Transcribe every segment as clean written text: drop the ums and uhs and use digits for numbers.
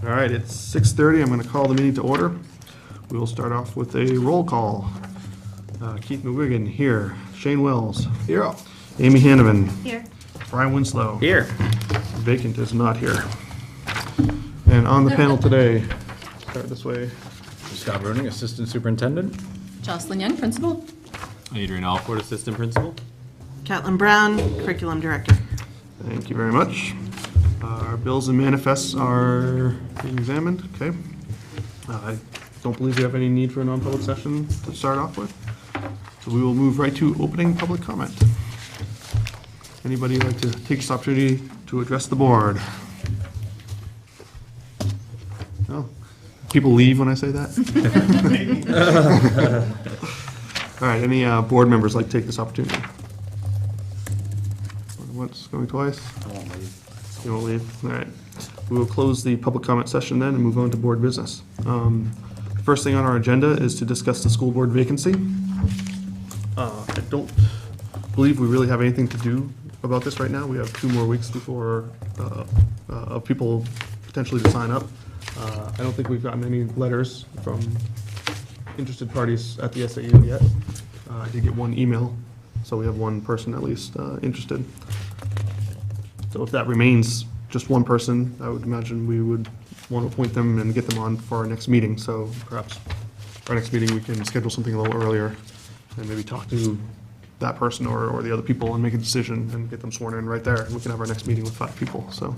All right, it's 6:30. I'm going to call the meeting to order. We will start off with a roll call. Keith McGuigan here. Shane Wells. Here. Amy Hanneman. Here. Brian Winslow. Here. Vacant is not here. And on the panel today, start this way. Scott Roning, Assistant Superintendent. Jocelyn Young, Principal. Adrian Alford, Assistant Principal. Catlin Brown, Curriculum Director. Thank you very much. Our bills and manifests are being examined. Okay. I don't believe we have any need for a non-public session to start off with. So we will move right to opening public comment. Anybody like to take this opportunity to address the board? No? People leave when I say that? All right, any board members like to take this opportunity? Once, going twice? I won't leave. You won't leave? All right. We will close the public comment session then and move on to board business. First thing on our agenda is to discuss the school board vacancy. I don't believe we really have anything to do about this right now. We have 2 more weeks before of people potentially to sign up. I don't think we've gotten any letters from interested parties at the SAU yet. I did get 1 email, so we have 1 person at least interested. So if that remains just 1 person, I would imagine we would want to appoint them and get them on for our next meeting. So perhaps our next meeting, we can schedule something a little earlier and maybe talk to that person or the other people and make a decision and get them sworn in right there. And we can have our next meeting with 5 people. So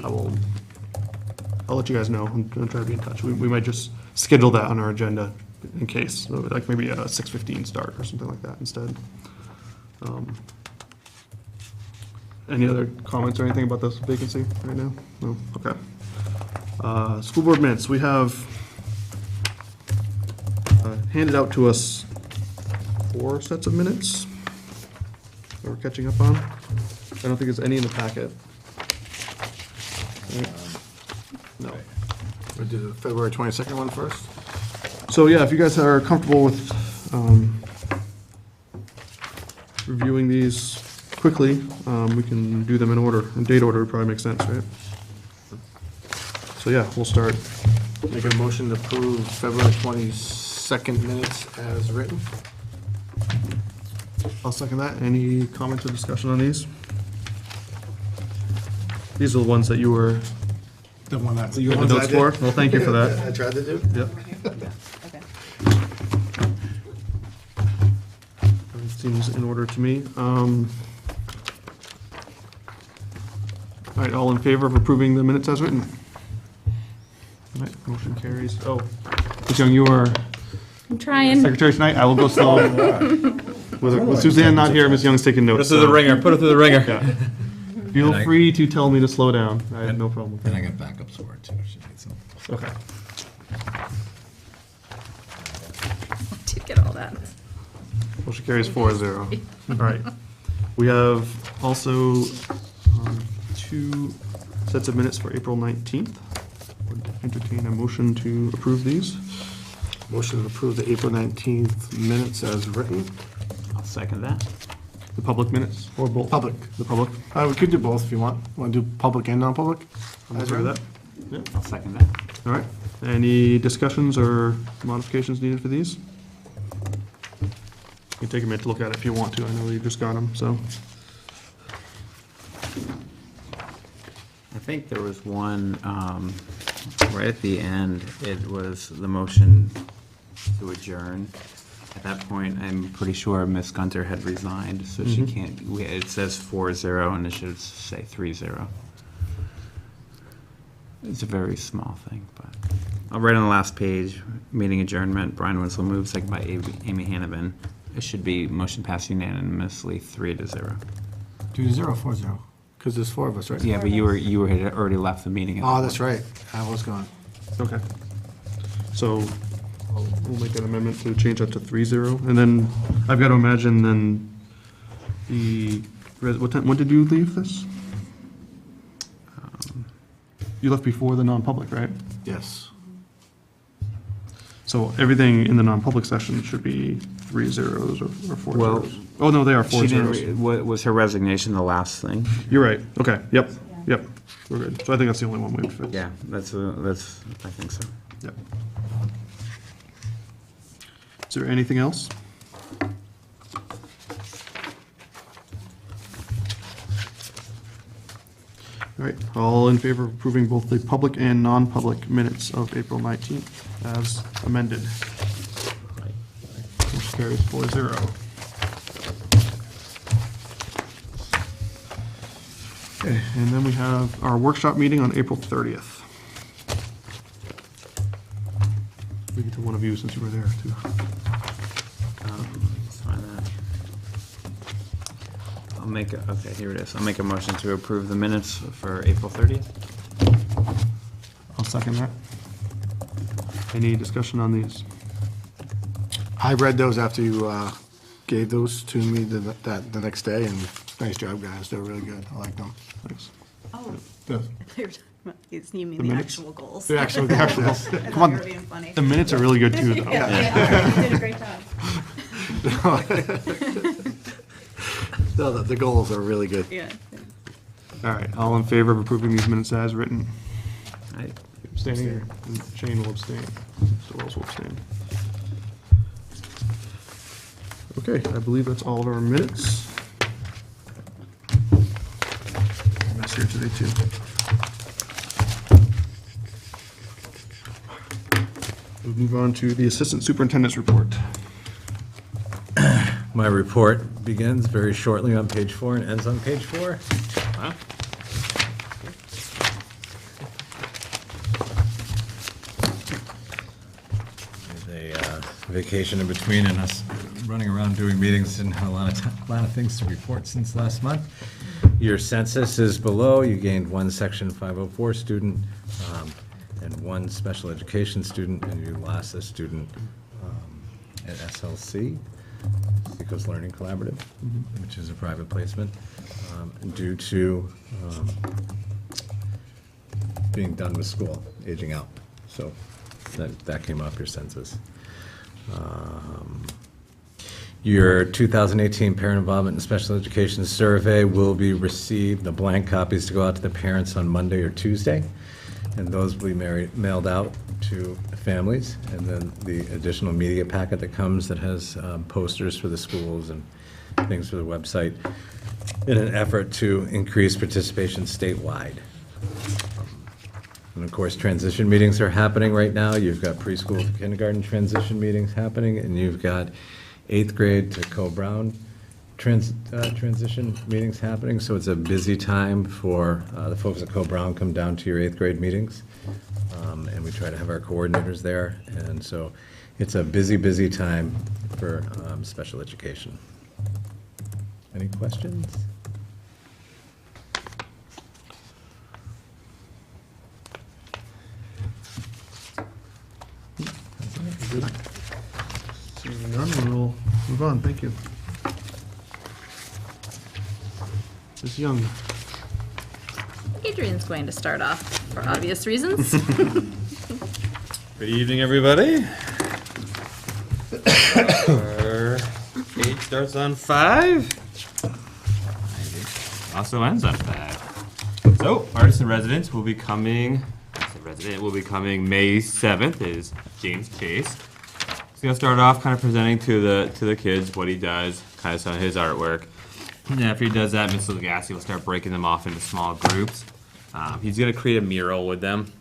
I'll let you guys know. I'm going to try to be in touch. We might just schedule that on our agenda in case, so like maybe a 6:15 start or something like that instead. Any other comments or anything about this vacancy right now? No? Okay. School board minutes. We have handed out to us 4 sets of minutes that we're catching up on. I don't think there's any in the packet. No. We'll do the February 22nd one first. So yeah, if you guys are comfortable with reviewing these quickly, we can do them in order. In date order would probably make sense, right? So yeah, we'll start. Make a motion to approve February 22nd minutes as written. I'll second that. Any comments or discussion on these? These are the ones that you were The one that's. you had the notes for? Well, thank you for that. I tried to do. Yep. Okay. It seems in order to me. All right, all in favor of approving the minutes as written? All right, motion carries. Oh, Ms. Young, you are I'm trying. secretary tonight. I will go slow. With Suzanne not here, Ms. Young's taking notes. Put it through the ringer. Put it through the ringer. Yeah. Feel free to tell me to slow down. I have no problem with And that. I got backups for it too, if she needs them. Okay. Did get all that. Motion carries 4-0. All right. We have also 2 sets of minutes for April 19th. Would entertain a motion to approve these. Motion to approve the April 19th minutes as written. I'll second that. The public minutes, or both? Public. The public. We could do both if you want. Want to do public and non-public? I'm okay with that. Yeah. I'll second that. All right. Any discussions or modifications needed for these? You can take a minute to look at it if you want to. I know you just got them, so. I think there was one, right at the end, it was the motion to adjourn. At that point, I'm pretty sure Ms. Gunter had resigned, so she can't, it says 4-0 and it should say 3-0. It's a very small thing, but I'll write on the last page, meeting adjournment, Brian Winslow moves, second by Amy Hanneman. It should be motion passed unanimously, 3-0. 2-0, 4-0. Because there's 4 of us, right? Yeah, but you had already left the meeting. Oh, that's right. I was gone. Okay. So we'll make an amendment to change that to 3-0. And then I've got to imagine then what time, when did you leave this? You left before the non-public, right? Yes. So everything in the non-public session should be 3 zeros or 4 Well, zeros. Oh, no, they are 4 She zeros. didn't, was her resignation the last thing? You're right. Okay, yep. Yep, we're good. So I think that's the only one we've fixed. Yeah, that's, I think so. Yep. Is there anything else? All right, all in favor of approving both the public and non-public minutes of April 19th as amended? Motion carries 4-0. Okay, and then we have our workshop meeting on April 30th. We get to one of you since you were there, too. Let's find that. Okay, here it is. I'll make a motion to approve the minutes for April 30th. I'll second that. Any discussion on these? I read those after you gave those to me the next day, and nice job, guys. They're really good. I like them. Thanks. Oh, The you mean The the minutes? actual goals? the actual, the actual, I Come thought on. you were being funny. The minutes are really good, too, though. Yeah, you did a great job. no, the goals are really good. Yeah. All right, all in favor of approving these minutes as written? Aye. Abstaining, or Shane will abstain. So Wells will abstain. Okay, I believe that's all of our minutes. Mess here today, too. We'll move on to the Assistant Superintendent's report. My report begins very shortly on page 4 and ends on page 4. Wow. There's a vacation in between and us running around doing meetings and a lot of things to report since last month. Your census is below. You gained one Section 504 student and one special education student, and you lost a student at SLC, Seacoast Learning Collaborative, which is a private placement, due to being done with school, aging out. So that came off your census. Your 2018 Parent Involvement in Special Education Survey will be received, the blank copies to go out to the parents on Monday or Tuesday, and those will be mailed out to families, and then the additional media packet that comes that has posters for the schools and things for the website in an effort to increase participation statewide. And of course, transition meetings are happening right now. You've got preschool to kindergarten transition meetings happening, and you've got 8th grade to Co-Brown transition meetings happening. So it's a busy time for the folks at Co-Brown come down to your 8th grade meetings. And we try to have our coordinators there. And so it's a busy time for special education. Any questions? Seeing none, we'll move on. Thank you. Ms. Young. Adrian's going to start off for obvious reasons. Good evening, everybody. Our page starts on 5. Also ends on 5. So, artist in residence will be coming. May 7th. Is James Chase. He's gonna start off kind of presenting to the kids what he does, kind of some of his artwork. And after he does that, Mr. Legassi will start breaking them off into small groups. He's gonna create a mural with them.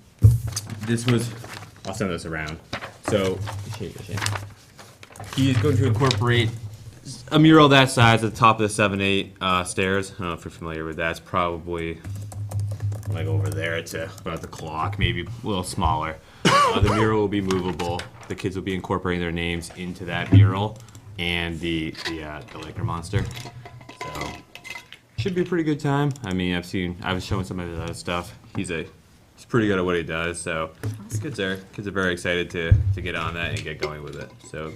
I'll send this around. So, he's going to incorporate a mural that size at the top of the 7-8 stairs. I don't know if you're familiar with that. It's probably like over there to about the clock, maybe a little smaller. The mural will be movable. The kids will be incorporating their names into that mural and the Laker monster. So, should be a pretty good time. I mean, I was showing some of his other stuff. He's pretty good at what he does. So, the kids are very excited to get on that and get going with it. So,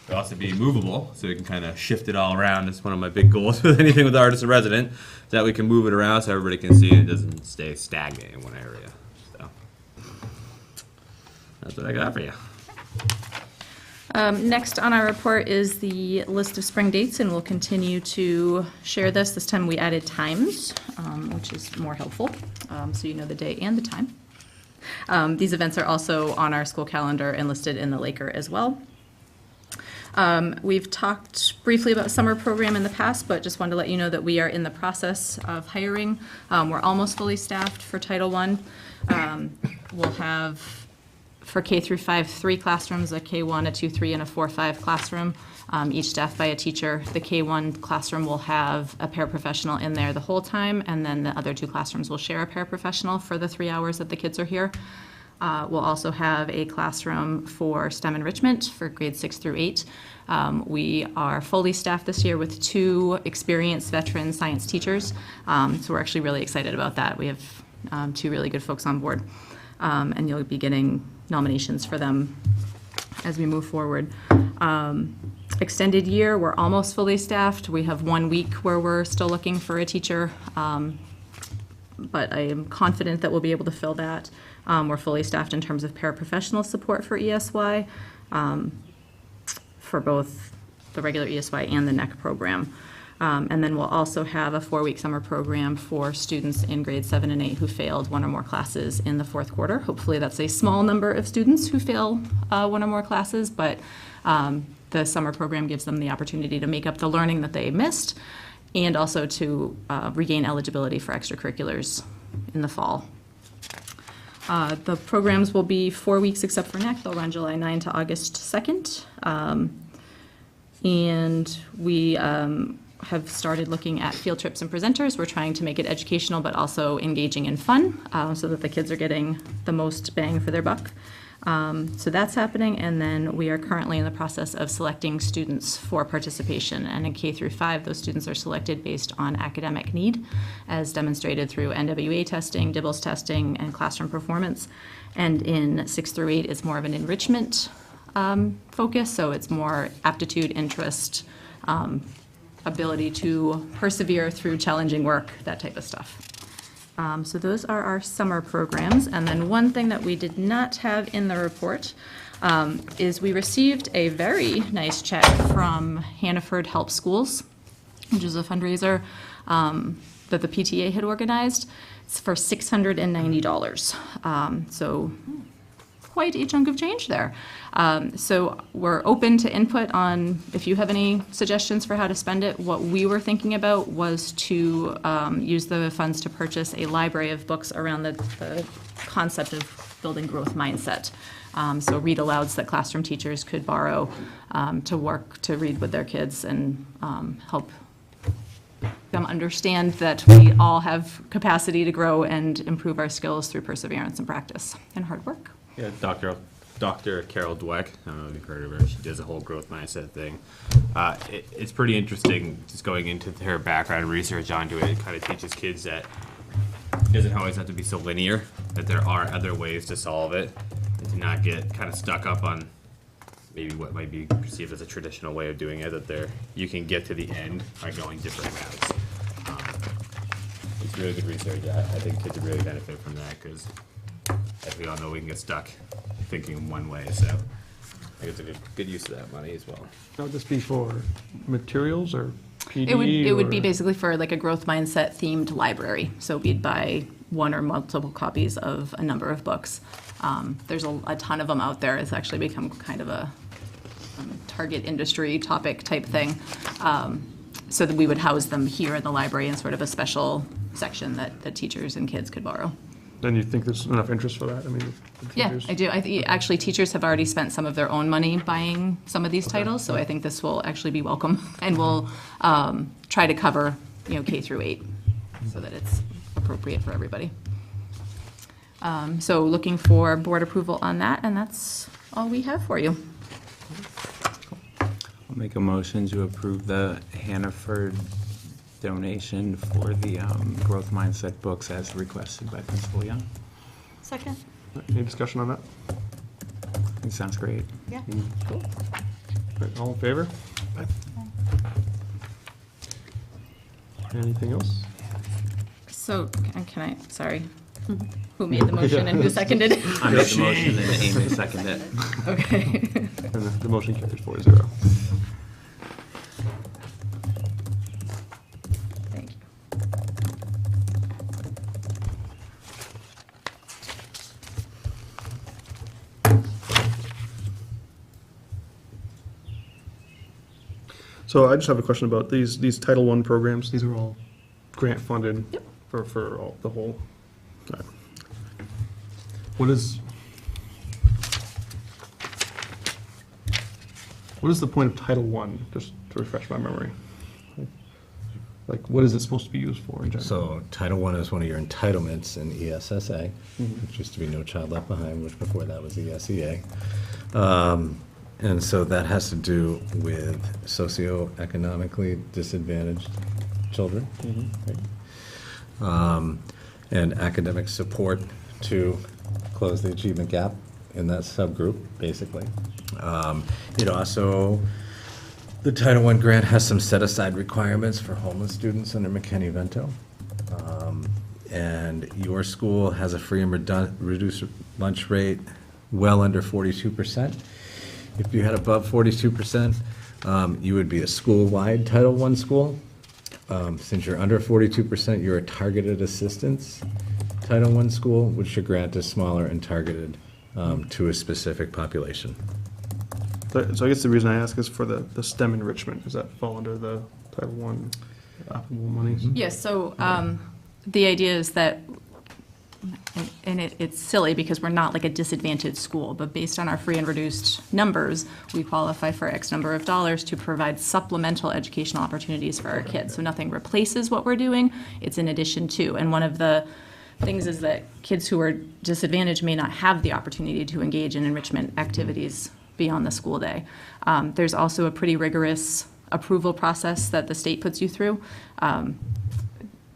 it'll also be movable, so we can kind of shift it all around. It's one of my big goals with anything with the artist in resident, is that we can move it around so everybody can see it. It doesn't stay stagnant in one area. So, that's what I got for you. Next on our report is the list of spring dates, and we'll continue to share this. This time we added times. which is more helpful, so you know the day and the time. These events are also on our school calendar and listed in the Laker as well. We've talked briefly about summer program in the past, but just wanted to let you know that we are in the process of hiring. We're almost fully staffed for Title I. We'll have, for K through 5, 3 classrooms, a K1, a 2-3, and a 4-5 classroom, each staffed by a teacher. The K1 classroom will have a paraprofessional in there the whole time, and then the other 2 classrooms will share a paraprofessional for the 3 hours that the kids are here. We'll also have a classroom for STEM enrichment for grades 6 through 8. We are fully staffed this year with 2 experienced veteran science teachers, so we're actually really excited about that. We have 2 really good folks on board, and you'll be getting nominations for them as we move forward. Extended year, we're almost fully staffed. We have 1 week where we're still looking for a teacher, but I am confident that we'll be able to fill that. We're fully staffed in terms of paraprofessional support for ESY, for both the regular ESY and the NEC program. And then we'll also have a 4-week summer program for students in grades 7 and 8 who failed 1 or more classes in the 4th quarter. Hopefully that's a small number of students who fail 1 or more classes, but the summer program gives them the opportunity to make up the learning that they missed and also to regain eligibility for extracurriculars in the fall. The programs will be 4 weeks except for NEC. They'll run July 9 to August 2nd. And we have started looking at field trips and presenters. We're trying to make it educational but also engaging and fun, so that the kids are getting the most bang for their buck. So that's happening, and then we are currently in the process of selecting students for participation. And in K through 5, those students are selected based on academic need, as demonstrated through NWA testing, DIBELS testing, and classroom performance. And in 6 through 8, it's more of an enrichment focus, so it's more aptitude, interest, ability to persevere through challenging work, that type of stuff. So those are our summer programs. And then one thing that we did not have in the report is we received a very nice check from Hannaford Help Schools, which is a fundraiser that the PTA had organized. It's for $690. So quite a chunk of change there. So we're open to input on if you have any suggestions for how to spend it. What we were thinking about was to use the funds to purchase a library of books around the concept of building growth mindset. So read alouds that classroom teachers could borrow to read with their kids and help them understand that we all have capacity to grow and improve our skills through perseverance and practice and hard work. Yeah, Dr. Carol Dweck, I don't know if you've heard of her, she does a whole growth mindset thing. It's pretty interesting just going into her background research onto it. It kind of teaches kids that it doesn't always have to be so linear, that there are other ways to solve it, and to not get kind of stuck up on maybe what might be perceived as a traditional way of doing it, that you can get to the end by going different routes. It's really good research. I think kids would really benefit from that because, as we all know, we can get stuck thinking one way, so I think it's a good use of that money as well. Now, would this be for materials or PD? It would be or- basically for like a growth mindset themed library. So we'd buy 1 or multiple copies of a number of books. There's a ton of them out there. It's actually become kind of a target industry topic type thing. So that we would house them here in the library in sort of a special section that teachers and kids could borrow. Then you think there's enough interest for that? I mean, the Yeah, teachers- I do. Actually, teachers have already spent some of their own money buying some of these titles, so I think this will actually be welcome, and we'll try to cover, K through 8, so that it's appropriate for everybody. So looking for board approval on that, and that's all we have for you. I'll make a motion to approve the Hannaford donation for the growth mindset books as requested by Principal Young. Second? Any discussion on that? It sounds great. Yeah. All right, all in favor? Anything else? So can I, sorry, who made the motion and who seconded it? I made the motion and Amy seconded it. Okay. And the motion carries 4-0. Thank you. So I just have a question about these Title I programs. These are all grant funded for all, the whole. All right. What is the point of Title I, just to refresh my memory? Like, what is it supposed to be used for in general? So Title I is one of your entitlements in ESSA, which used to be No Child Left Behind, which before that was ESEA. And so that has to do with socioeconomically disadvantaged children. Right? And academic support to close the achievement gap in that subgroup, basically. It also, the Title I grant has some set-aside requirements for homeless students under McKinney-Vento. And your school has a free and reduced lunch rate well under 42%. If you had above 42%, you would be a school-wide Title I school. Since you're under 42%, you're a targeted assistance Title I school, which your grant is smaller and targeted to a specific population. So I guess the reason I ask is for the STEM enrichment. Does that fall under the Title I applicable monies? Yes, so the idea is that, and it's silly because we're not like a disadvantaged school, but based on our free and reduced numbers, we qualify for X number of dollars to provide supplemental educational opportunities for our kids. So nothing replaces what we're doing, it's in addition to. And one of the things is that kids who are disadvantaged may not have the opportunity to engage in enrichment activities beyond the school day. There's also a pretty rigorous approval process that the state puts you through.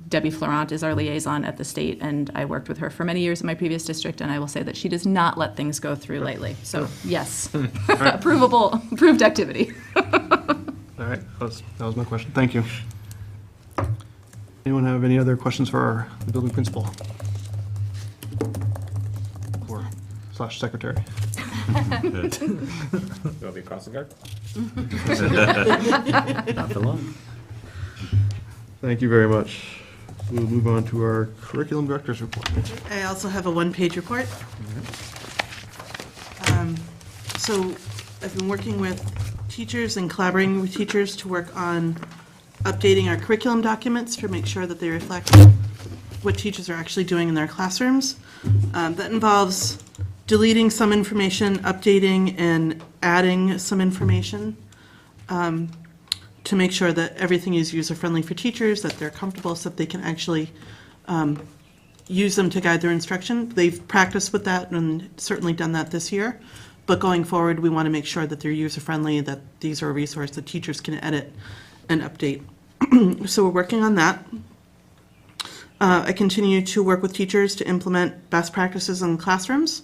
Debbie Florent is our liaison at the state, and I worked with her for many years in my previous district, and I will say that she does not let things go through lightly. So, yes, approved activity. All right, that was my question. Thank you. Anyone have any other questions for the building principal? Or / secretary? Will be crossing guard? Not for long. Thank you very much. We'll move on to our curriculum director's report. I also have a one-page report. So I've been working with teachers and collaborating with teachers to work on updating our curriculum documents to make sure that they reflect what teachers are actually doing in their classrooms. That involves deleting some information, updating and adding some information to make sure that everything is user-friendly for teachers, that they're comfortable so that they can actually use them to guide their instruction. They've practiced with that and certainly done that this year. But going forward, we want to make sure that they're user-friendly, that these are a resource that teachers can edit and update. So we're working on that. I continue to work with teachers to implement best practices in classrooms.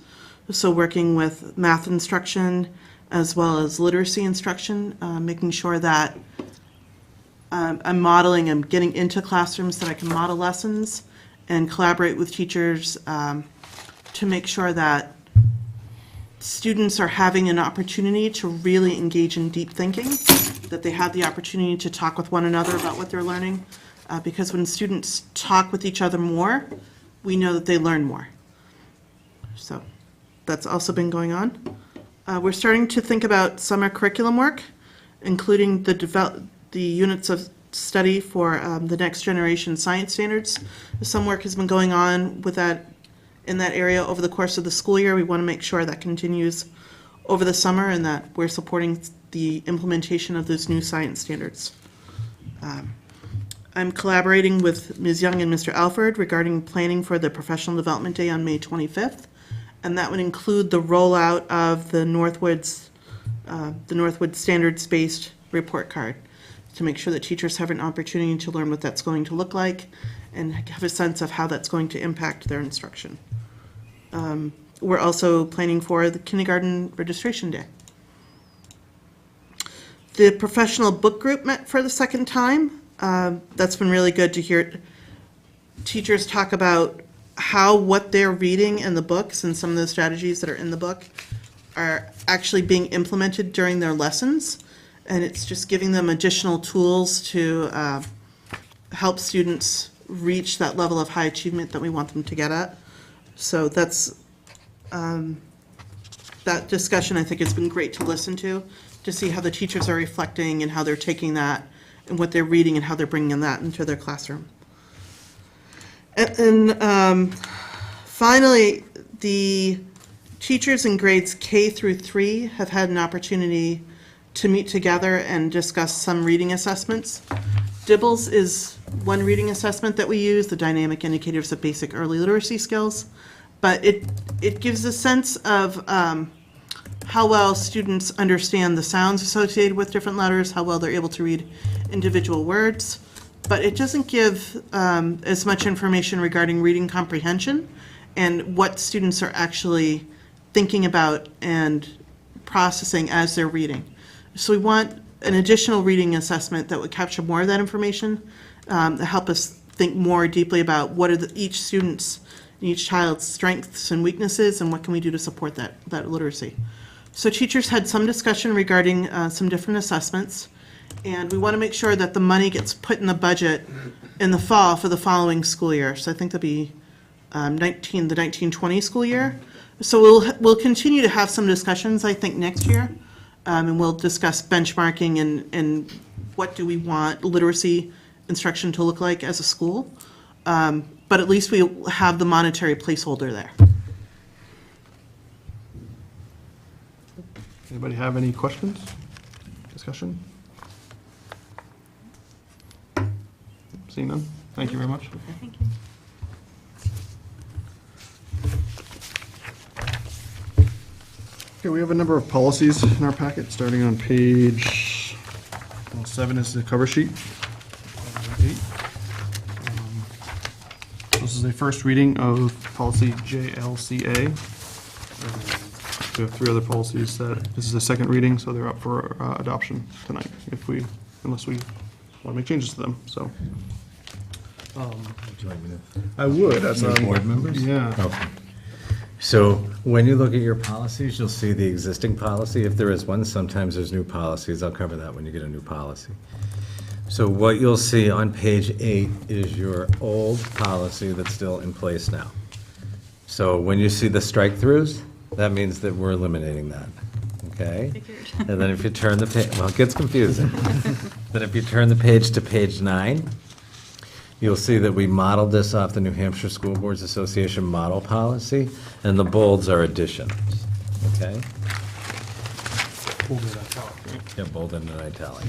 So working with math instruction as well as literacy instruction, making sure that I'm modeling, I'm getting into classrooms that I can model lessons and collaborate with teachers to make sure that students are having an opportunity to really engage in deep thinking, that they have the opportunity to talk with one another about what they're learning. Because when students talk with each other more, we know that they learn more. So that's also been going on. We're starting to think about summer curriculum work, including the units of study for the next generation science standards. Some work has been going on with that in that area over the course of the school year. We want to make sure that continues over the summer and that we're supporting the implementation of those new science standards. I'm collaborating with Ms. Young and Mr. Alford regarding planning for the Professional Development Day on May 25th, and that would include the rollout of the Northwood standards-based report card to make sure that teachers have an opportunity to learn what that's going to look like and have a sense of how that's going to impact their instruction. We're also planning for the kindergarten registration day. The professional book group met for the second time. That's been really good to hear teachers talk about how what they're reading in the books and some of the strategies that are in the book are actually being implemented during their lessons. And it's just giving them additional tools to help students reach that level of high achievement that we want them to get at. So that's that discussion, I think, has been great to listen to to see how the teachers are reflecting and how they're taking that and what they're reading and how they're bringing that into their classroom. And finally, the teachers in grades K through 3 have had an opportunity to meet together and discuss some reading assessments. DIBELS is one reading assessment that we use, the Dynamic Indicators of Basic Early Literacy Skills, but it gives a sense of how well students understand the sounds associated with different letters, how well they're able to read individual words, but it doesn't give as much information regarding reading comprehension and what students are actually thinking about and processing as they're reading. So we want an additional reading assessment that would capture more of that information, to help us think more deeply about what are each student's, each child's strengths and weaknesses, and what can we do to support that literacy. So teachers had some discussion regarding some different assessments, and we want to make sure that the money gets put in the budget in the fall for the following school year. So I think that'll be the 1920 school year. So we'll continue to have some discussions, I think, next year, and we'll discuss benchmarking and what do we want literacy instruction to look like as a school. But at least we'll have the monetary placeholder there. Anybody have any questions? Discussion? Seeing none? Thank you very much. Thank you. Okay, we have a number of policies in our packet, starting on page 7 is the cover sheet. 8. This is a first reading of policy JLCA. We have 3 other policies that, this is the second reading, so they're up for adoption tonight, unless we want to make changes to them, so. Would you like me to? I would, as As board members? Yeah. Okay. So when you look at your policies, you'll see the existing policy. If there is one, sometimes there's new policies. I'll cover that when you get a new policy. So what you'll see on page 8 is your old policy that's still in place now. So when you see the strike-throughs, that means that we're eliminating that, okay? And then if you turn the page, well, it gets confusing. Then if you turn the page to page 9, you'll see that we modeled this off the New Hampshire School Boards Association model policy, and the bolds are additions, okay? Yeah, bold and italic.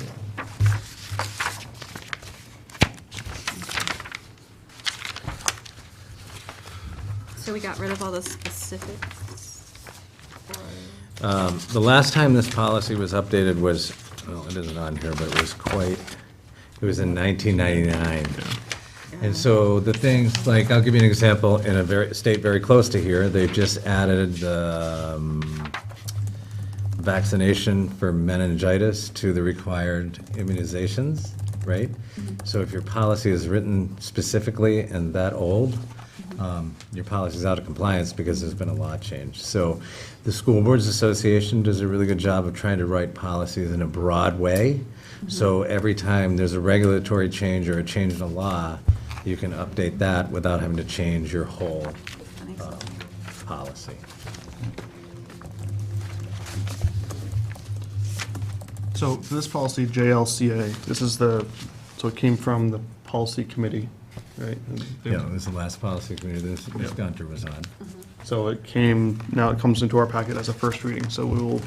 So we got rid of all the specifics? The last time this policy was updated was, well, it isn't on here, but it was in 1999. And so the things, like, I'll give you an example, in a state very close to here, they've just added vaccination for meningitis to the required immunizations, right? So if your policy is written specifically and that old, your policy's out of compliance because there's been a law change. So the School Boards Association does a really good job of trying to write policies in a broad way. So every time there's a regulatory change or a change in a law, you can update that without having to change your whole policy. So for this policy, JLCA, this is so it came from the policy committee, right? And they- Yeah, it was the last policy committee this Gunter was on. So now it comes into our packet as a first reading, so we will,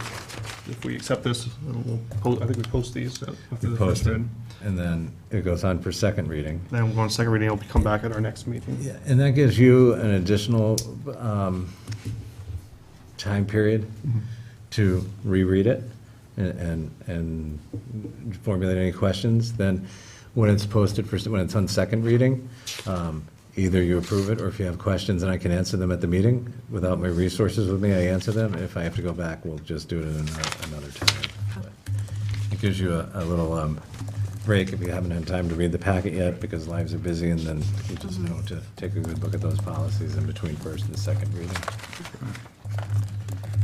if we accept this, I think we post these after We the first post it, reading. and then it goes on for second reading. Then we'll go on second reading, it'll come back at our next meeting. Yeah, and that gives you an additional time period to reread it and formulate any questions. Then when it's posted when it's on second reading, either you approve it, or if you have questions and I can answer them at the meeting, without my resources with me, I answer them. If I have to go back, we'll just do it at another time. But it gives you a little break if you haven't had time to read the packet yet, because lives are busy, and then you just know to take a good look at those policies in between first and second reading.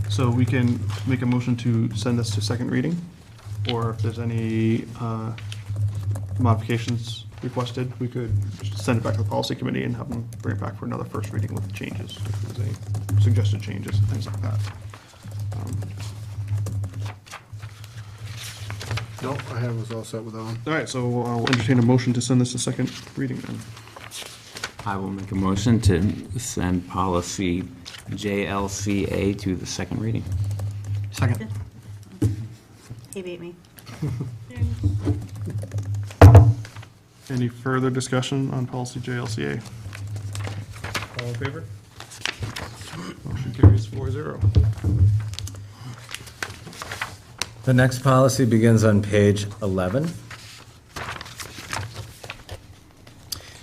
So we can make a motion to send this to second reading, or if there's any modifications requested, we could send it back to the policy committee and have them bring it back for another first reading with changes, if there's any suggested changes and things like that. Nope, I was all set with that one. All right, so I'll entertain a motion to send this to second reading then. I will make a motion to send policy JLCA to the second reading. Second. He beat me. Any further discussion on policy JLCA? All in favor? Motion carries 4-0. The next policy begins on page 11.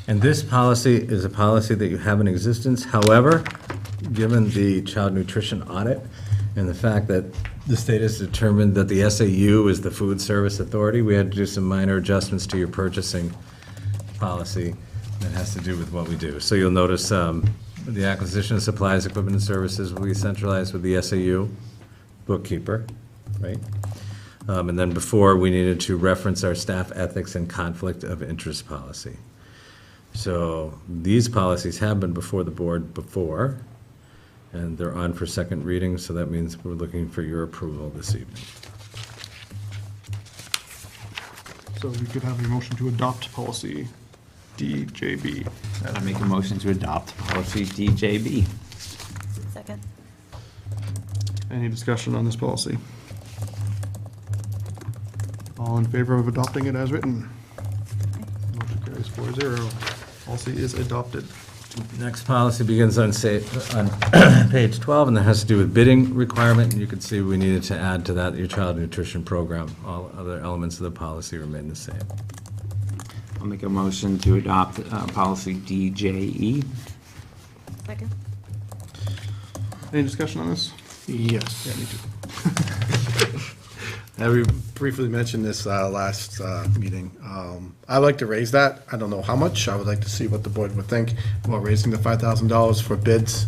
And this policy is a policy that you have in existence. However, given the child nutrition audit and the fact that the state has determined that the SAU is the food service authority, we had to do some minor adjustments to your purchasing policy that has to do with what we do. So you'll notice the acquisition of supplies, equipment, and services will be centralized with the SAU bookkeeper, right? And then before, we needed to reference our staff ethics and conflict of interest policy. So these policies have been before the board before, and they're on for second reading, so that means we're looking for your approval this evening. So we could have a motion to adopt policy DJB. I make a motion to adopt policy DJB. Second. Any discussion on this policy? All in favor of adopting it as written? Motion carries 4-0. Policy is adopted. Next policy begins on page 12, and that has to do with bidding requirement, and you can see we needed to add to that your child nutrition program. All other elements of the policy remain the same. I'll make a motion to adopt policy DJE. Second. Any discussion on this? Yes. Yeah, me too. We briefly mentioned this last meeting. I'd like to raise that. I don't know how much. I would like to see what the board would think about raising the $5,000 for bids,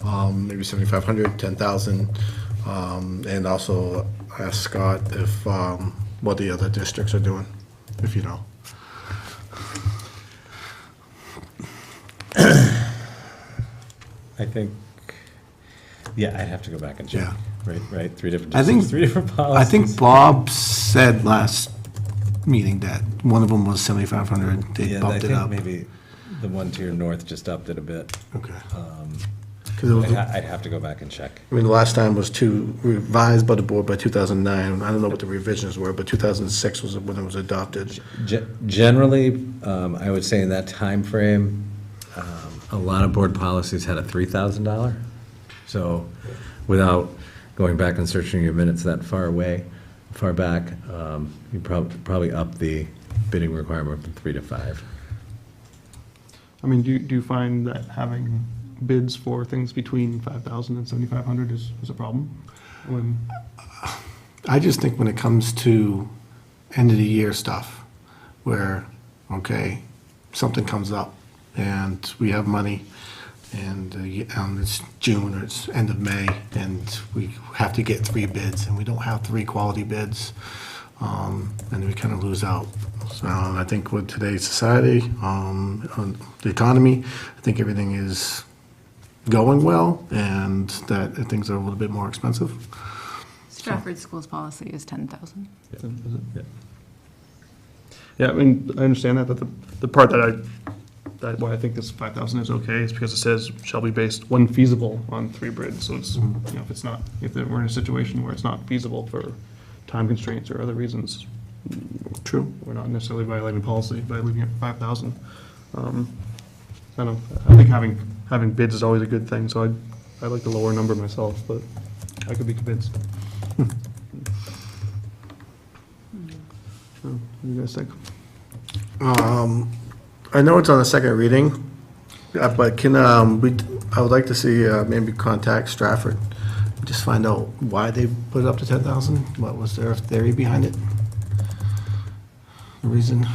maybe $7,500, $10,000, and also ask Scott if what the other districts are doing, if you know. I think, yeah, I'd have to go back and check. Yeah. Right, three different I think- districts, three different policies. I think Bob said last meeting that one of them was 7,500. They Yeah, I bumped it think up. maybe the one to your north just upped it a bit. Okay. 'Cause it was, I'd have to go back and check. I mean, the last time was revised by the board by 2009. I don't know what the revisions were, but 2006 was when it was adopted. Generally, I would say in that timeframe, a lot of board policies had a $3,000. So without going back and searching your minutes that far back, you probably up the bidding requirement from 3 to 5. I mean, do you find that having bids for things between 5,000 and 7,500 is a problem? When, I just think when it comes to end of the year stuff, where, okay, something comes up and we have money and it's June or it's end of May and we have to get 3 bids and we don't have 3 quality bids, and we kind of lose out. So I think with today's society, on the economy, I think everything is going well and that things are a little bit more expensive. Stratford Schools policy is 10,000. yeah, I mean, I understand that, but the part why I think this 5,000 is okay is because it says shall be based when feasible on 3 bids. So it's, if we're in a situation where it's not feasible for time constraints or other reasons, True. we're not necessarily violating policy by leaving it at 5,000. I think having bids is always a good thing, so I like the lower number myself, but I could be convinced. So, what do you guys think? I know it's on the second reading, but can, I would like to see, maybe contact Stratford, just find out why they put it up to 10,000, what was their theory behind it? The reason,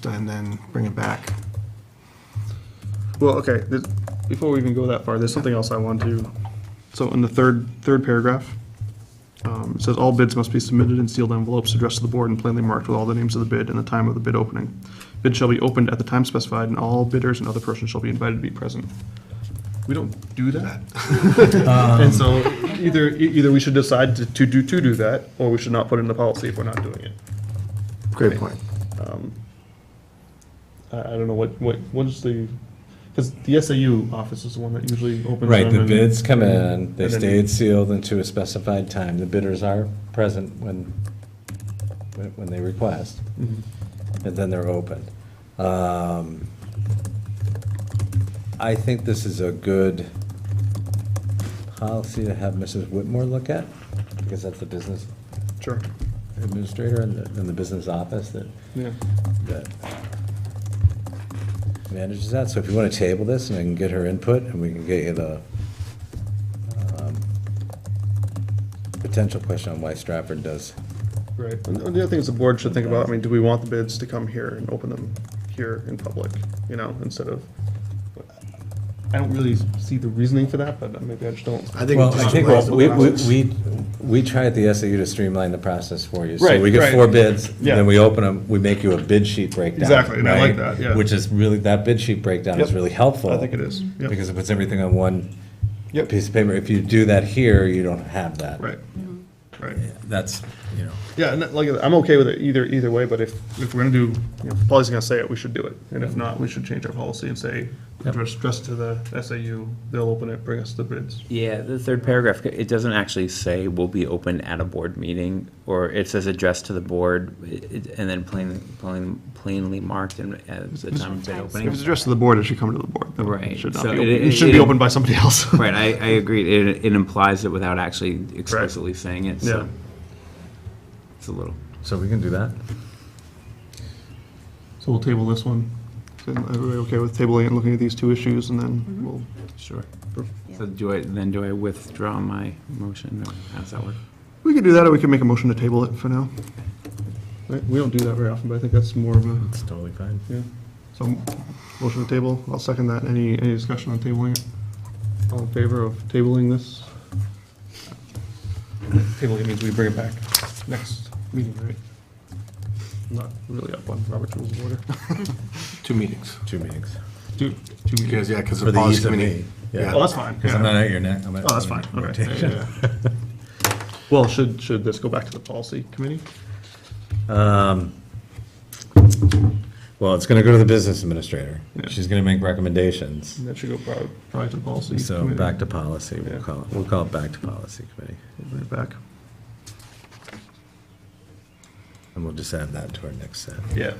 and then bring it back. Well, okay, before we even go that far, there's something else I want to, so in the third paragraph, it says all bids must be submitted in sealed envelopes addressed to the board and plainly marked with all the names of the bid and the time of the bid opening. Bid shall be opened at the time specified and all bidders and other persons shall be invited to be present. We don't do that. And so either we should decide to do that, or we should not put it in the policy if we're not doing it. Great point. I don't know what is the, because the SAU office is the one that usually opens them. Right, the and- bids come in, they and then- stayed sealed into a specified time. The bidders are present when they request, and then they're opened. I think this is a good policy to have Mrs. Whitmore look at, because that's the business Sure, administrator in the business office that yeah. manages that. So if you want to table this, and I can get her input, and we can get you the potential question on why Stratford does. Right. And the other thing is the board should think about, I mean, do we want the bids to come here and open them here in public, instead of, I don't really see the reasoning for that, but maybe I just don't. I think Well, it's I just think a waste of process. we try at the SAU to streamline the process for you. So Right, we get right. 4 bids, Yeah. then we open them, we make you a bid sheet breakdown. Exactly, and I like right? that, yeah. Which is really, that bid sheet breakdown is Yep. really helpful. I think it is, yep. Because it puts everything on one Yep. piece of paper. If you do that here, you don't have that. Right, right. That's, Yeah, and like, I'm okay with it either way, but if we're gonna do, if the policy's gonna say it, we should do it. And if not, we should change our policy and say, address to the SAU, they'll open it, bring us the bids. Yeah, the third paragraph, it doesn't actually say will be open at a board meeting, or it says addressed to the board, and then plainly marked as the time of bid If opening. it's addressed to the board, it should come to the board. though. Right. It should not So be, open- it- it should be it- opened by somebody else. Right, I agree, it implies it without actually explicitly saying it, Yeah. so it's a little. so we can do that. So we'll table this one. Is everybody okay with tabling it and looking at these 2 issues, and then we'll, Sure. So do I withdraw my motion, or how does that work? we could do that, or we could make a motion to table it for now. Right? We don't do that very often, but I think that's more of a, It's totally fine. yeah. So, motion to table, I'll second that. Any discussion on tabling it? All in favor of tabling this? Tabling means we bring it back next meeting, right? I'm not really up on Robert's Rules of Order. 2 meetings. 2 meetings. Two meetings. Because, yeah, because For the the policy ease of committee. me. Yeah. Oh, that's fine. Because I'm not at your neck. Oh, that's fine, okay. Yeah, yeah. Well, should this go back to the policy committee? Well, it's gonna go to the business administrator. Yeah. She's gonna make recommendations. That should go probably to the policy So committee. back to policy, Yeah. we'll call it back to policy committee. Bring it back. And we'll just add that to our next set. Yeah,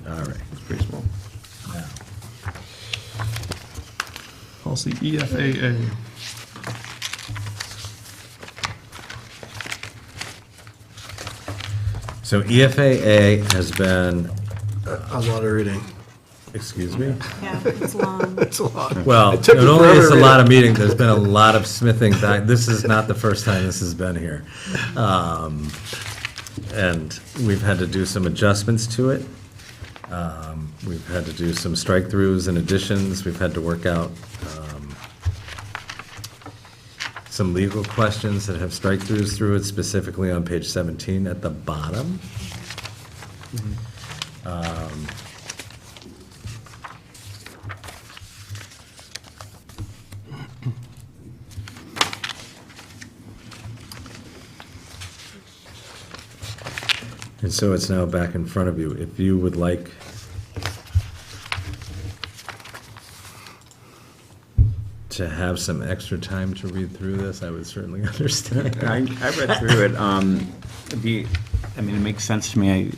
All right. it's pretty small. Policy EFAA. So E EFAA has been, A lot of reading. excuse me? Yeah, it's long. It's a lot. Well, It took not me only forever is to a read lot it. of meetings, there's been a lot of smithing back. This is not the first time this has been here. And we've had to do some adjustments to it. We've had to do some strike-throughs and additions. We've had to work out some legal questions that have strike-throughs through it, specifically on page 17 at the bottom. And so it's now back in front of you. If you would like to have some extra time to read through this, I would certainly understand. I read through it, it makes sense to me,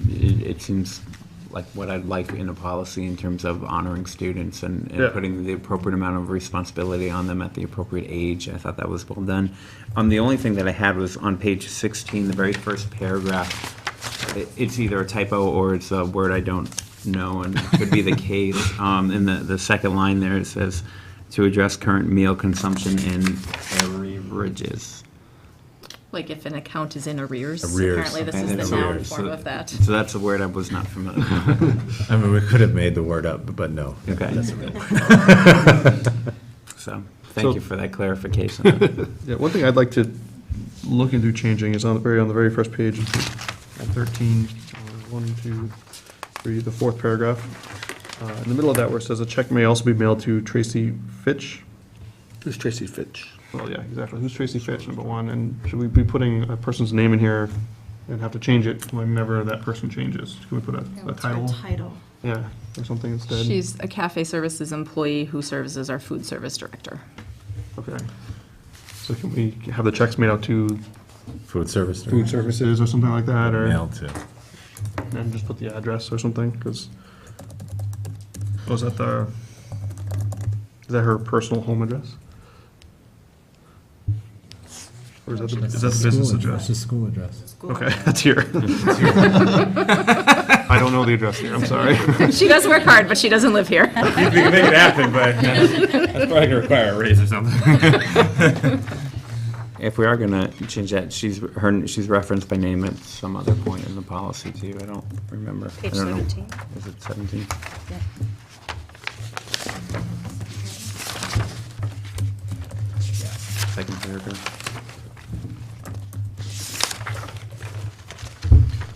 it seems like what I'd like in a policy in terms of honoring students and Yeah. putting the appropriate amount of responsibility on them at the appropriate age. I thought that was well done. The only thing that I had was on page 16, the very first paragraph. It's either a typo or it's a word I don't know, and it could be the case. In the second line there, it says, to address current meal consumption and arrearages. Like if an account is in arrears. Arrears. Apparently this Okay, is that's the noun arrears. form of that. So that's a word I was not familiar with. I mean, we could have made the word up, but no. Okay. That's a real word. So, So- thank you for that clarification. Yeah, one thing I'd like to look into changing is on the very first page, on 13, 1, 2, 3, the 4th paragraph. In the middle of that where it says a check may also be mailed to Tracy Fitch, Who's Tracy Fitch? Well, yeah, exactly. Who's Tracy Fitch, number one? And should we be putting a person's name in here and have to change it whenever that person changes? Can we put a title? Title. Yeah, or something instead? She's a cafe services employee who serves as our food service director. Okay. So can we have the checks made out to Food service. food services or something like that, or? Mail to. And just put the address or something, because, is that her personal home address? Or is that the business address? That's the school address. Okay, that's here. I don't know the address here, I'm sorry. She does work hard, but she doesn't live here. We can make it happen, but that's probably gonna require a raise or something. If we are gonna change that, she's referenced by name at some other point in the policy too. I don't remember. Page I don't know. 17. Is it 17? Yeah. Second paragraph.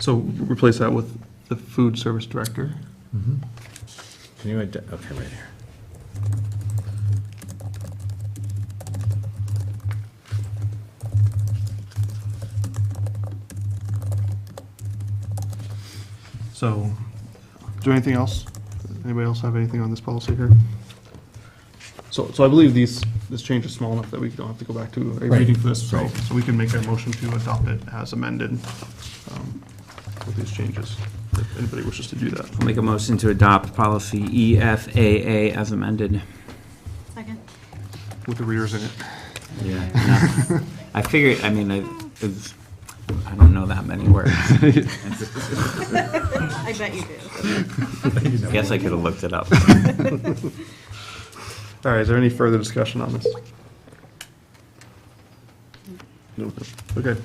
So replace that with the food service director. Can you, okay, right here. So, is there anything else? Anybody else have anything on this policy here? So I believe this change is small enough that we don't have to go back to a reading for this, so we can make a motion to adopt it as amended with these changes, if anybody wishes to do that. I'll make a motion to adopt policy EFAA as amended. Second. With the readers in it. Yeah. No. I figured, I mean, I don't know that many words. I bet you do. I guess I could have looked it up. All right, is there any further discussion on this? No. Okay,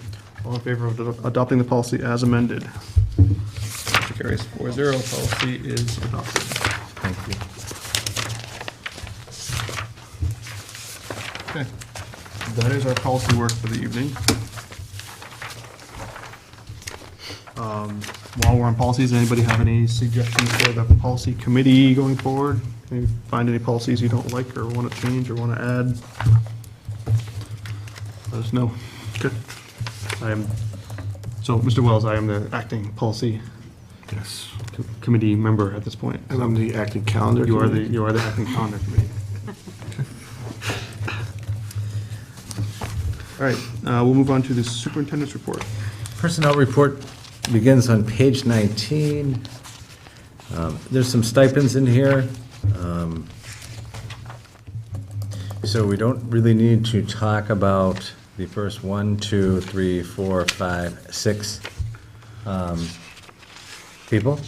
all in favor of adopting the policy as amended? Motion carries 4-0, policy is adopted. Thank you. Okay, that is our policy work for the evening. While we're on policies, anybody have any suggestions for the policy committee going forward? Can you find any policies you don't like or want to change or want to add? Let us know. Good. So, Mr. Wells, I am the acting policy Yes. committee member at this point. And I'm the acting calendar. You are committee. the acting calendar committee. All right, we'll move on to the superintendent's report. Personnel report begins on page 19. There's some stipends in here. So we don't really need to talk about the first 1, 2, 3, 4, 5, 6 people.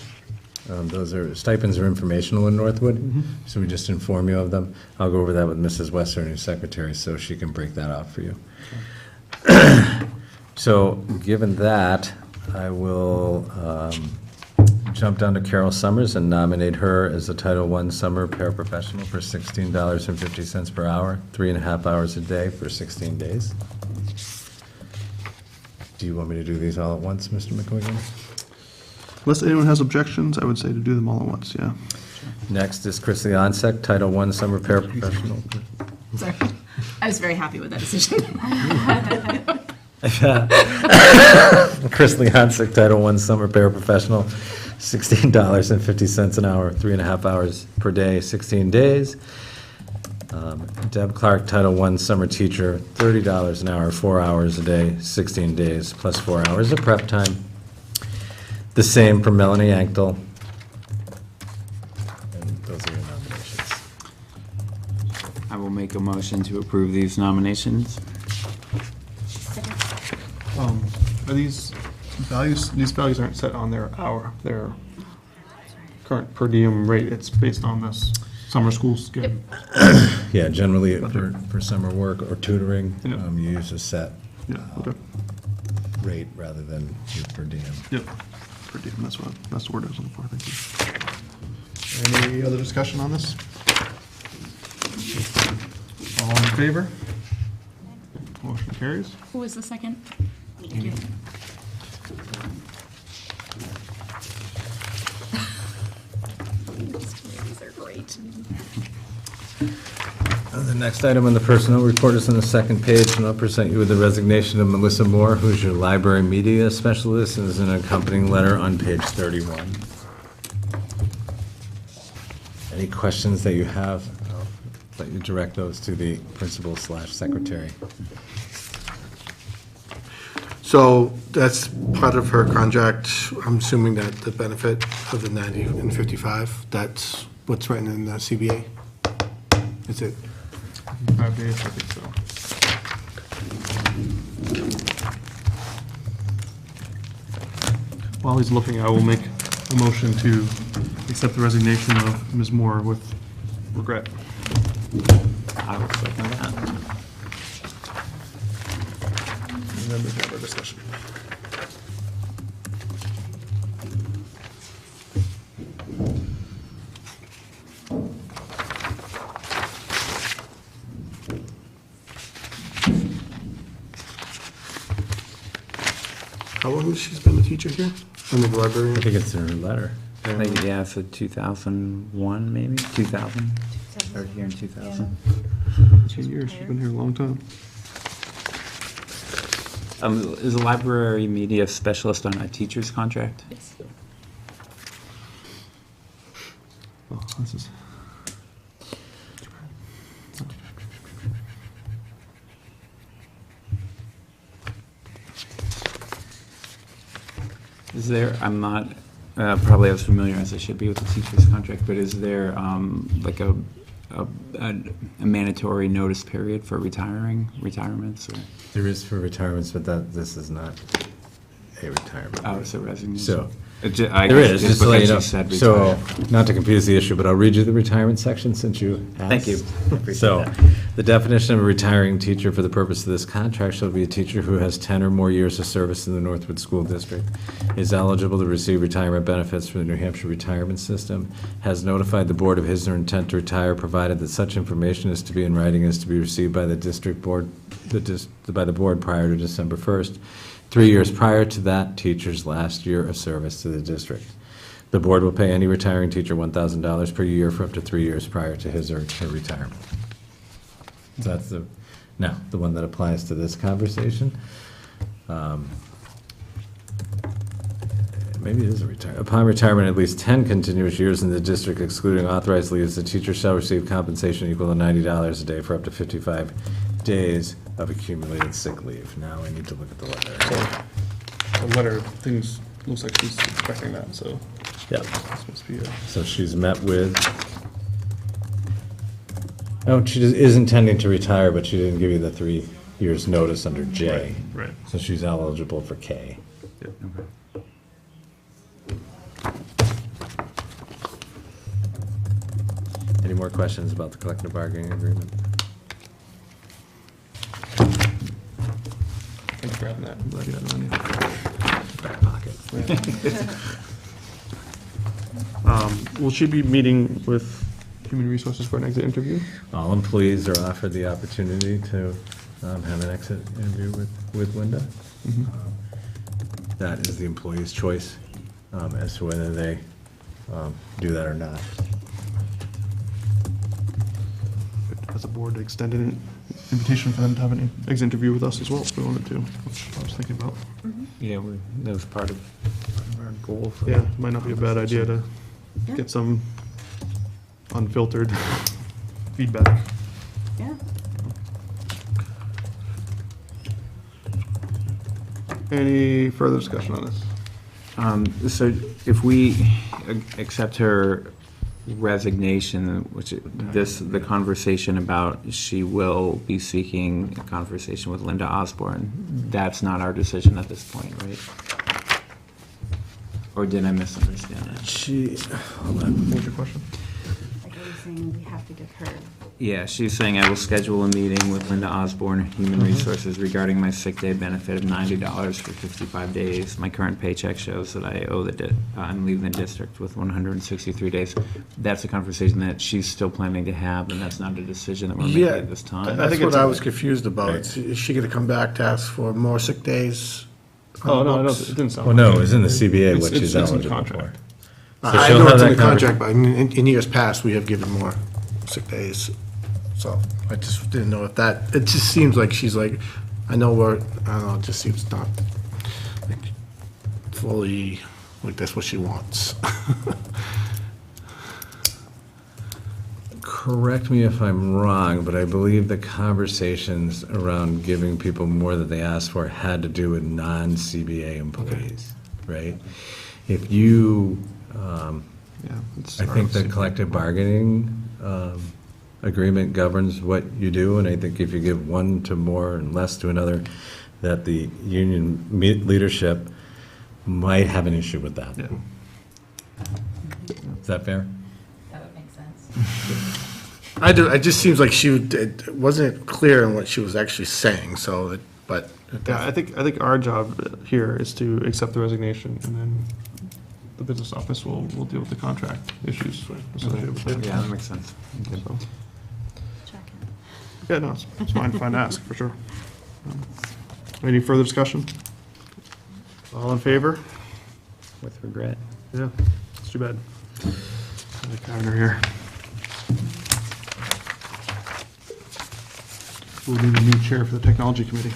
Those are, stipends are informational in Northwood, so we just inform you of them. I'll go over that with Mrs. Wester, new secretary, so she can break that out for you. So, given that, I will jump down to Carol Summers and nominate her as the Title I Summer Paraprofessional for $16.50 per hour, 3.5 hours a day for 16 days. Do you want me to do these all at once, Mr. McQuiggan? Unless anyone has objections, I would say to do them all at once, yeah. Next is Chris Leonsek, Title I Summer Paraprofessional. Sorry. I was very happy with that decision. Chris Leonsek, Title I Summer Paraprofessional, $16.50 an hour, 3.5 hours per day, 16 days. Deb Clark, Title I Summer Teacher, $30 an hour, 4 hours a day, 16 days, plus 4 hours of prep time. The same for Melanie Anktel. And those are your nominations. I will make a motion to approve these nominations. Are these values aren't set on their current per diem rate, it's based on this summer school schedule. Yeah, generally for summer work or tutoring, Yeah. you use a set Yeah, okay, rate rather than your per diem. yep, per diem, that's the word I was looking for, thank you. Any other discussion on this? All in favor? Motion carries. Who was the second? Thank you. These are great. The next item on the personnel report is on the second page, and I'll present you with the resignation of Melissa Moore, who's your library media specialist, and there's an accompanying letter on page 31. Any questions that you have, I'll let you direct those to the principal/secretary. So that's part of her contract. I'm assuming that the benefit of the 90 and 55, that's what's written in the CBA? Is it? 5 days, I think so. While he's looking, I will make a motion to accept the resignation of Ms. Moore with regret. I will second that. And then we have our discussion. How long has she been a teacher here? In the library? I think it's in her letter. I think, yeah, so 2001, maybe, 2000? Started here in 2000. 2 years, she's been here a long time. Is a library media specialist on a teacher's contract? Yes. Oh, this is. Is there, I'm not probably as familiar as I should be with the teacher's contract, but is there like a mandatory notice period for retirements? Or? There is for retirements, but this is not a retirement. Oh, it's a resignation. So, I there guess is, just to let you know. because said So, retire. not to confuse the issue, but I'll read you the retirement section since you asked. Thank you. Appreciate So, that. the definition of a retiring teacher for the purpose of this contract shall be a teacher who has 10 or more years of service in the Northwood School District, is eligible to receive retirement benefits from the New Hampshire retirement system, has notified the board of his or her intent to retire, provided that such information is to be in writing and is to be received by the district board, by the board prior to December 1st, 3 years prior to that teacher's last year of service to the district. The board will pay any retiring teacher $1,000 per year for up to 3 years prior to his or her retirement. So that's the one that applies to this conversation. Maybe it is a retirement. Upon retirement, at least 10 continuous years in the district excluding authorized leaves, the teacher shall receive compensation equal to $90 a day for up to 55 days of accumulated sick leave. Now I need to look at the letter. The letter, things, looks like she's expecting that, so Yeah. this must be a. So she's met with, oh, she is intending to retire, but she didn't give you the 3 years' notice under J. Right. So she's eligible for K. Yep. Any more questions about the collective bargaining agreement? Thanks for having that. I'm glad you had it on you. Back pocket. Will she be meeting with Human Resources for an exit interview? All employees are offered the opportunity to have an exit interview with Linda. That is the employee's choice as to whether they do that or not. As a board, extended an invitation for them to have an exit interview with us as well, if we wanted to, which I was thinking about. Yeah, that was part of our goal. For Yeah, might not be a bad idea to Yeah. get some unfiltered feedback. Yeah. Any further discussion on this? So if we accept her resignation, the conversation about she will be seeking a conversation with Linda Osborne, that's not our decision at this point, right? Or did I misunderstand that? Hold on. What was your question? Like, are you saying we have to give her? Yeah, she's saying I will schedule a meeting with Linda Osborne, Human Resources, regarding my sick day benefit of $90 for 55 days. My current paycheck shows that I owe I'm leaving the district with 163 days. That's a conversation that she's still planning to have, and that's not a decision that we're making at this time. That's what I was confused about. Is she gonna come back to ask for more sick days? on Oh, the no, it books? didn't sound. Well, no, it's in the CBA It's- what it's- she's it's in the eligible for. contract. So I she'll know have it's in that the contract, but in years past, we have given more sick days. So I just didn't know if that, it just seems like she's like, I know where, I don't know, it just seems not like fully, like that's what she wants. Correct me if I'm wrong, but I believe the conversations around giving people more than they asked for had to do with non-CBA employees, right? If you, Yeah. it's I think the collective bargaining agreement governs what you do, and I think if you give one to more and less to another, that the union leadership might have an issue with that. Yeah. Is that fair? That would make sense. I do, it just seems like it wasn't clear in what she was actually saying, so, but. Yeah, I think our job here is to accept the resignation, and then the business office will deal with the contract issues associated with it. Yeah, that makes sense. Okay. So, Check yeah, no, it's fine to ask, for sure. Any further discussion? All in favor? With regret. Yeah, it's too bad. The governor here. We'll need a new chair for the technology committee.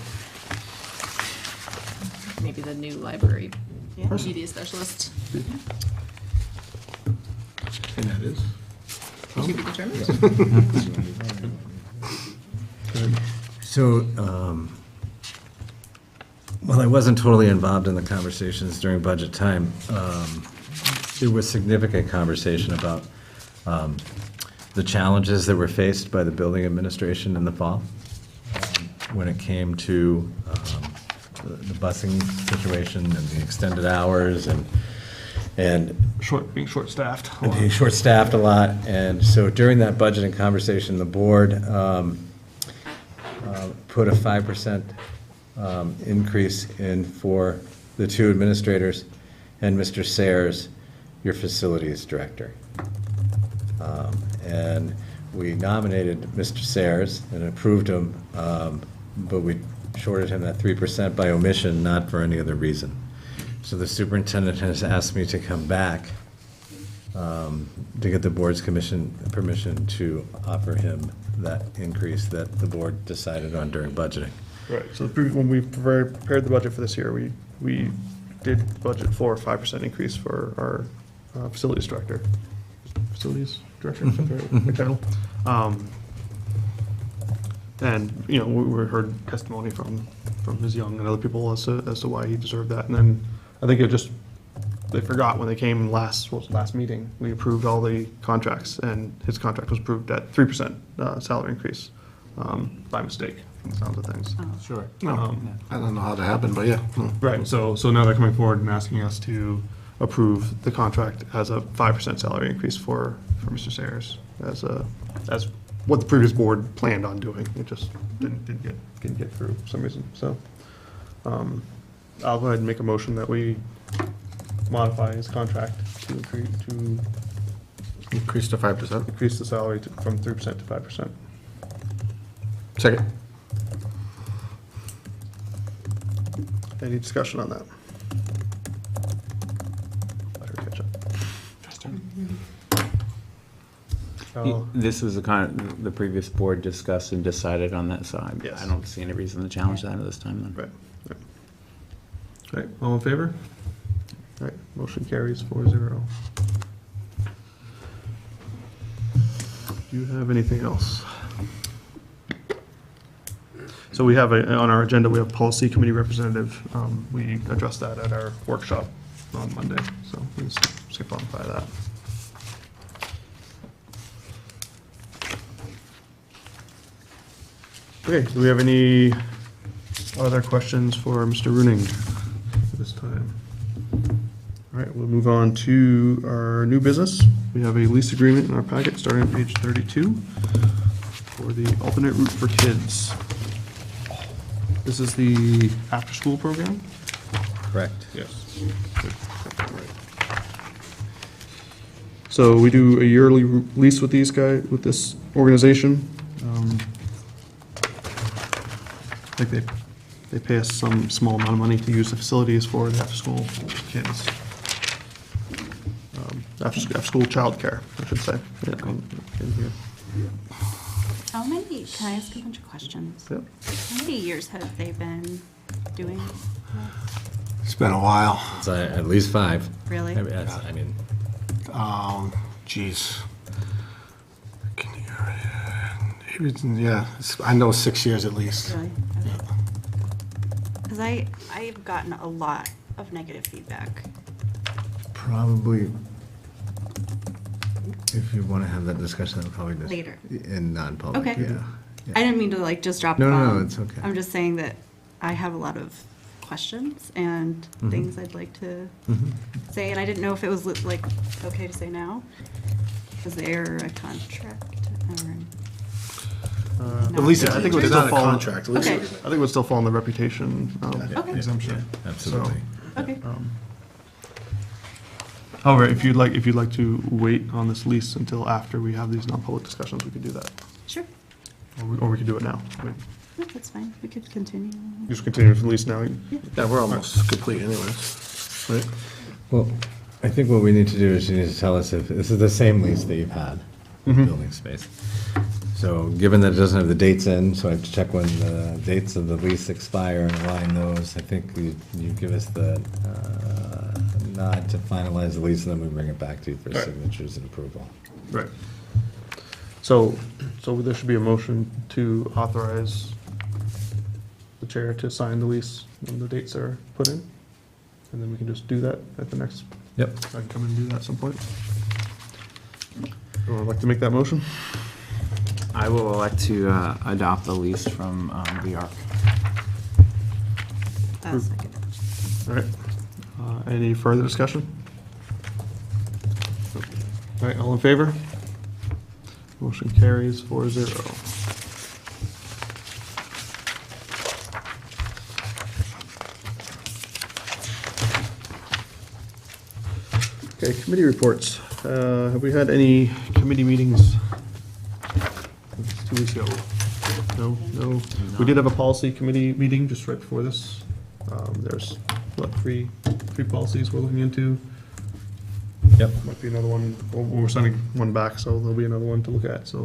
Maybe the new library Yeah. media specialist. And that is. To be determined. So, while I wasn't totally involved in the conversations during budget time, there was significant conversation about the challenges that were faced by the building administration in the fall when it came to the busing situation and the extended hours and Being short-staffed. and being short-staffed a lot. And so during that budgeting conversation, the board put a 5% increase in for the two administrators and Mr. Sayers, your facilities director. And we nominated Mr. Sayers and approved him, but we shorted him that 3% by omission, not for any other reason. So the superintendent has asked me to come back to get the board's permission to offer him that increase that the board decided on during budgeting. Right, so when we prepared the budget for this year, we did budget for a 5% increase for our facilities director. Facilities director, is that the right title? And, you know, we heard testimony from Ms. Young and other people as to why he deserved that. And then I think they forgot when they came last meeting, we approved all the contracts, and his contract was approved at 3% salary increase by mistake, from the sounds of things. Sure. No, I don't know how that happened, but yeah. No. Right, so now they're coming forward and asking us to approve the contract as a 5% salary increase for Mr. Sayers, as what the previous board planned on doing. It just didn't get through for some reason, so. I'll go ahead and make a motion that we modify his contract to Increase to 5%. increase the salary from 3% to 5%. Second. Any discussion on that? Let her catch up. Oh, This was the previous board discussed and decided on that, so Yes. I don't see any reason to challenge that at this time then. right. Right, all in favor? All right, motion carries 4-0. Do you have anything else? So we have, on our agenda, we have policy committee representative. We addressed that at our workshop on Monday, so please skip on by that. Okay, do we have any other questions for Mr. Runing at this time? All right, we'll move on to our new business. We have a lease agreement in our packet, starting on page 32, for the alternate route for kids. This is the after-school program? Correct. Yes. So we do a yearly lease with these guys, with this organization. I think they pay us some small amount of money to use the facilities for the after-school kids. After-school childcare, I should say. Yeah, in here. How many, can I ask a bunch of questions? Yep. How many years have they been doing this? It's been a while. It's at least 5. Really? I mean, Geez. Yeah, I know 6 years at least. Really? Because I've gotten a lot of negative feedback. probably, if you want to have that discussion, then probably just. Later. In non-public, Okay. yeah. I didn't mean to like just drop a No, bomb. no, no, it's okay. I'm just saying that I have a lot of questions and things I'd like to say, and I didn't know if it was like okay to say now. Is there a contract? At least Yeah, I think it would it's still not a fall- contract. At least Okay. I think it would still fall in the reputation Okay. exemption. Absolutely. Okay. However, if you'd like to wait on this lease until after we have these non-public discussions, we could do that. Sure. Or we could do it now. I mean, No, that's fine. We could continue. just continue with the lease now. Yeah, we're almost complete anyways, right? Well, I think what we need to do is you need to tell us if this is the same lease that you've had, building space. So given that it doesn't have the dates in, so I have to check when the dates of the lease expire and align those, I think you give us the nod to finalize the lease, and then we bring it back to you for Right. signatures and approval. Right. So there should be a motion to authorize the chair to sign the lease when the dates are put in. And then we can just do that at the next, Yep. I can come in and do that at some point. Would like to make that motion? I will elect to adopt the lease from the ARC. Second. All right. Any further discussion? All right, all in favor? Motion carries 4-0. Okay, committee reports. Have we had any committee meetings? 2 weeks ago. No. We did have a policy committee meeting just right before this. There's, what, three policies we're looking into. Yep. Might be another one, we're sending one back, so there'll be another one to look at. So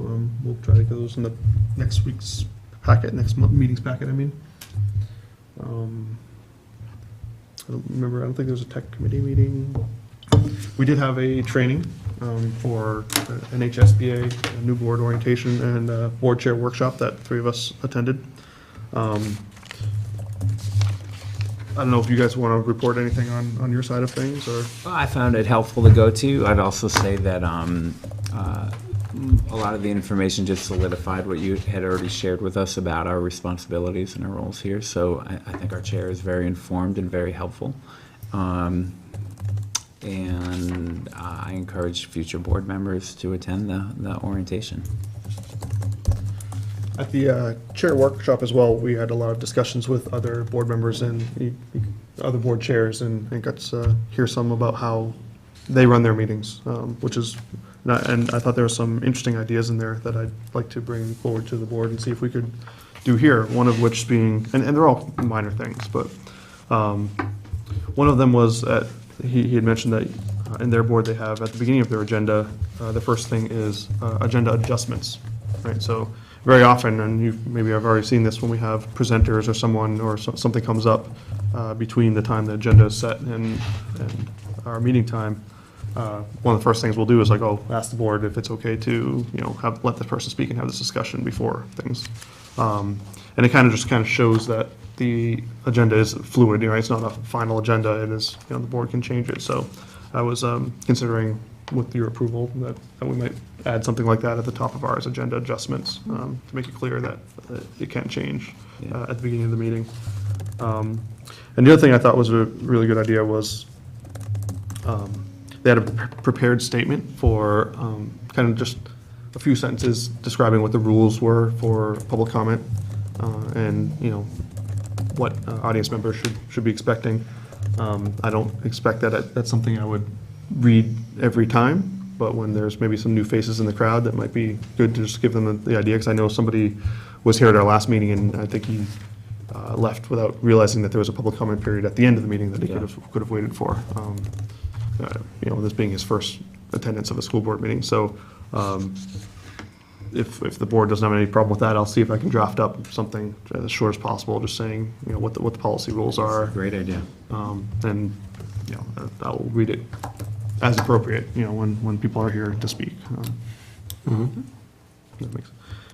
we'll try to get those in the next week's packet, next meeting's packet, I mean. I don't think there was a tech committee meeting. We did have a training for NHSBA, a new board orientation, and a board chair workshop that 3 of us attended. I don't know if you guys want to report anything on your side of things, or? Well, I found it helpful to go to. I'd also say that a lot of the information just solidified what you had already shared with us about our responsibilities and our roles here. So I think our chair is very informed and very helpful. And I encourage future board members to attend the orientation. At the chair workshop as well, we had a lot of discussions with other board members and other board chairs, and got to hear some about how they run their meetings, which is, and I thought there were some interesting ideas in there that I'd like to bring forward to the board and see if we could do here, one of which being, and they're all minor things, but one of them was, he had mentioned that in their board they have, at the beginning of their agenda, the first thing is agenda adjustments, right? So very often, and you maybe I've already seen this when we have presenters or someone or something comes up between the time the agenda is set and our meeting time, one of the first things we'll do is like, ask the board if it's okay to, let this person speak and have this discussion before things. And it kind of shows that the agenda is fluid, it's not a final agenda, it is, the board can change it. So I was considering, with your approval, that we might add something like that at the top of ours, agenda adjustments, to make it clear that it can change at the beginning of the meeting. And the other thing I thought was a really good idea was they had a prepared statement for kind of just a few sentences describing what the rules were for public comment and, what audience members should be expecting. I don't expect that that's something I would read every time, but when there's maybe some new faces in the crowd, that might be good to just give them the idea, because I know somebody was here at our last meeting, and I think he left without realizing that there was a public comment period at the end of the meeting that he could have waited for, this being his first attendance of a school board meeting. So if the board doesn't have any problem with that, I'll see if I can draft up something as short as possible, just saying, what the policy rules are. Great idea. And, I'll read it as appropriate, when people are here to speak. That makes-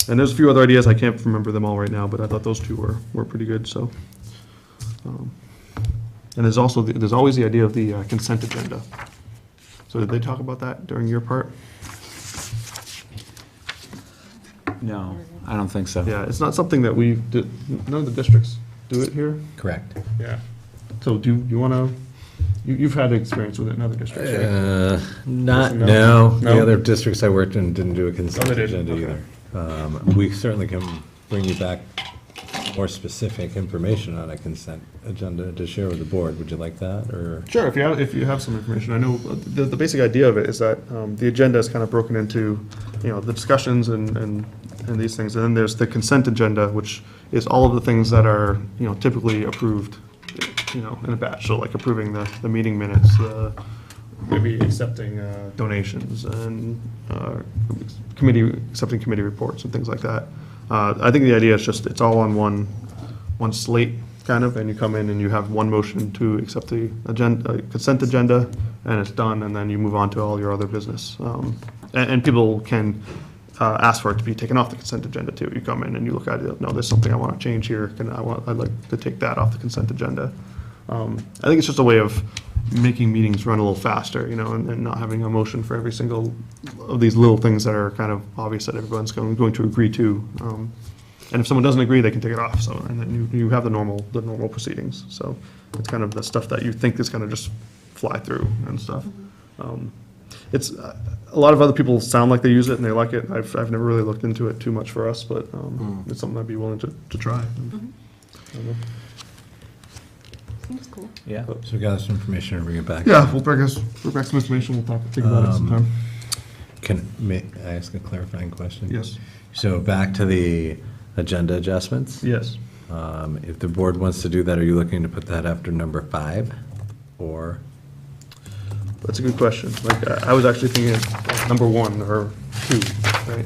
And there's a few other ideas, I can't remember them all right now, but I thought those two were pretty good, so. And there's also, there's always the idea of the consent agenda. So did they talk about that during your part? No, I don't think so. Yeah, it's not something that none of the districts do it here. Correct. Yeah. So do you want to, you've had experience with it in other districts, right? Not, No? no. No? The other districts I worked in didn't do a consent Oh, they didn't? agenda Okay. either. We certainly can bring you back more specific information on a consent agenda to share with the board. Would you like that, or? Sure, if you have some information. I know the basic idea of it is that the agenda is kind of broken into, the discussions and these things. And then there's the consent agenda, which is all of the things that are, typically approved, in a batch. So like approving the meeting minutes, maybe accepting donations and accepting committee reports and things like that. I think the idea is just, it's all on one slate, kind of, and you come in and you have one motion to accept the agenda, consent agenda, and it's done, and then you move on to all your other business. And people can ask for it to be taken off the consent agenda too. You come in and you look at it, no, there's something I want to change here, I'd like to take that off the consent agenda. I think it's just a way of making meetings run a little faster, and not having a motion for every single of these little things that are kind of obvious that everyone's going to agree to. And if someone doesn't agree, they can take it off, so, and then you have the normal proceedings. So it's kind of the stuff that you think is gonna just fly through and stuff. It's, a lot of other people sound like they use it and they like it. I've never really looked into it too much for us, but it's something I'd be willing to try. I don't know. Seems cool. Yeah. So we got some information and bring it back. Yeah, we'll bring back some information, we'll think about it sometime. May I ask a clarifying question? Yes. So back to the agenda adjustments. Yes. If the board wants to do that, are you looking to put that after number 5? Or, That's a good question. Like, I was actually thinking of number 1 or 2, right?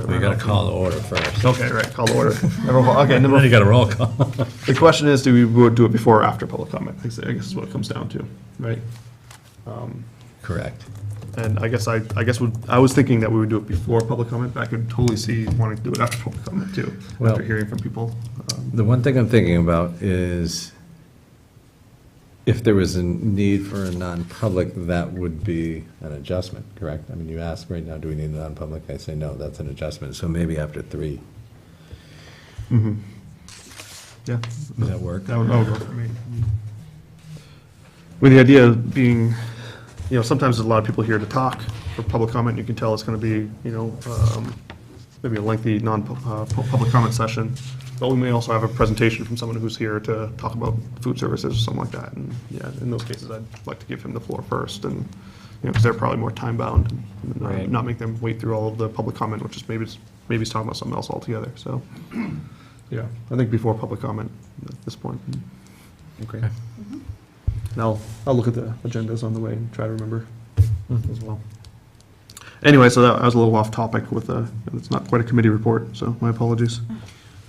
we got to call the order first. Okay, right, call the order. Okay, Then you got a roll call. the question is, do we do it before or after public comment? I guess is what it comes down to, right? Correct. And I guess I was thinking that we would do it before public comment, but I could totally see wanting to do it after public comment too, Well- after hearing from people. The one thing I'm thinking about is if there was a need for a non-public, that would be an adjustment, correct? I mean, you ask right now, do we need a non-public? I say, no, that's an adjustment. So maybe after 3. Yeah, Does that work? that would work for me. With the idea being, sometimes there's a lot of people here to talk for public comment. You can tell it's going to be, maybe a lengthy non-public comment session. But we may also have a presentation from someone who's here to talk about food services or something like that. And yeah, in those cases, I'd like to give him the floor first, and because they're probably more time bound, and Right. not make them wait through all of the public comment, which is maybe he's talking about something else altogether. So yeah, I think before public comment at this point. Okay. And I'll look at the agendas on the way and try to remember as well. Anyway, so that I was a little off topic with it's not quite a committee report, so my apologies.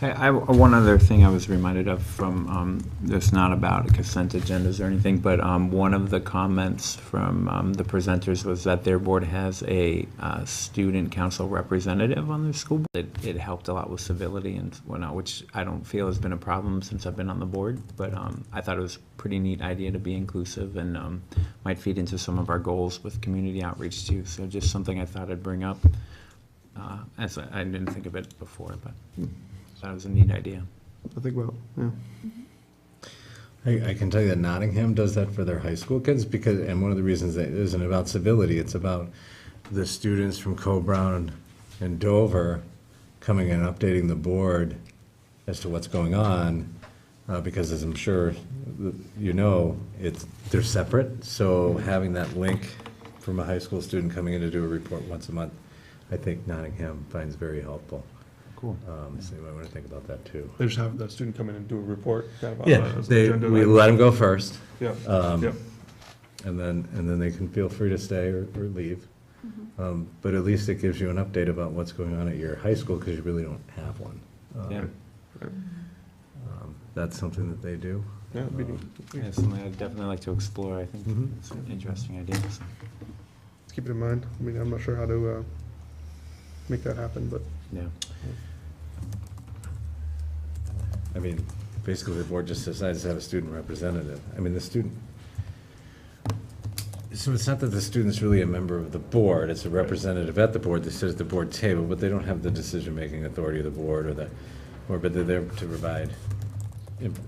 Hey, one other thing I was reminded of from, it's not about consent agendas or anything, but one of the comments from the presenters was that their board has a student council representative on their school board. It helped a lot with civility and whatnot, which I don't feel has been a problem since I've been on the board, but I thought it was a pretty neat idea to be inclusive and might feed into some of our goals with community outreach too. So just something I thought I'd bring up, as I didn't think of it before, but that was a neat idea. I think about, yeah. I can tell you that Nottingham does that for their high school kids and one of the reasons that it isn't about civility, it's about the students from Co-Brown and Dover coming and updating the board as to what's going on, because as I'm sure they're separate. So having that link from a high school student coming in to do a report once a month, I think Nottingham finds very helpful. Cool. So you might want to think about that too. They just have the student come in and do a report. Kind of, Yeah, as an agenda we item. let them go first. Yep, Um, yep. And then they can feel free to stay or leave. But at least it gives you an update about what's going on at your high school, because you really don't have one. Yeah, That's something that they do. Yeah, it'd be neat. yeah, something I'd definitely like to explore. I think Mhm. it's an interesting idea. So. Let's keep it in mind. I mean, I'm not sure how to make that happen, but Yeah. I mean, basically, the board just decides to have a student representative. I mean, the student, so it's not that the student's really a member of the board, it's a representative at the board, they sit at the board table, but they don't have the decision-making authority of the board but they're there to provide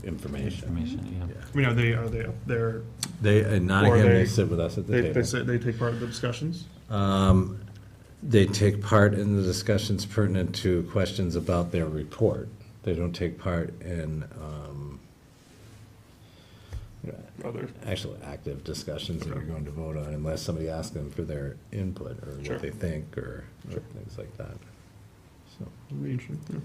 information. Information, yeah. I mean, are they up there? They, in Nottingham, Or they they- sit with us at the table. They take part in the discussions? They take part in the discussions pertinent to questions about their report. They don't take part in, Other, actual active discussions that you're going to vote on unless somebody asks them for their input or Sure. what they think or things like that. So, it'd be interesting, yeah.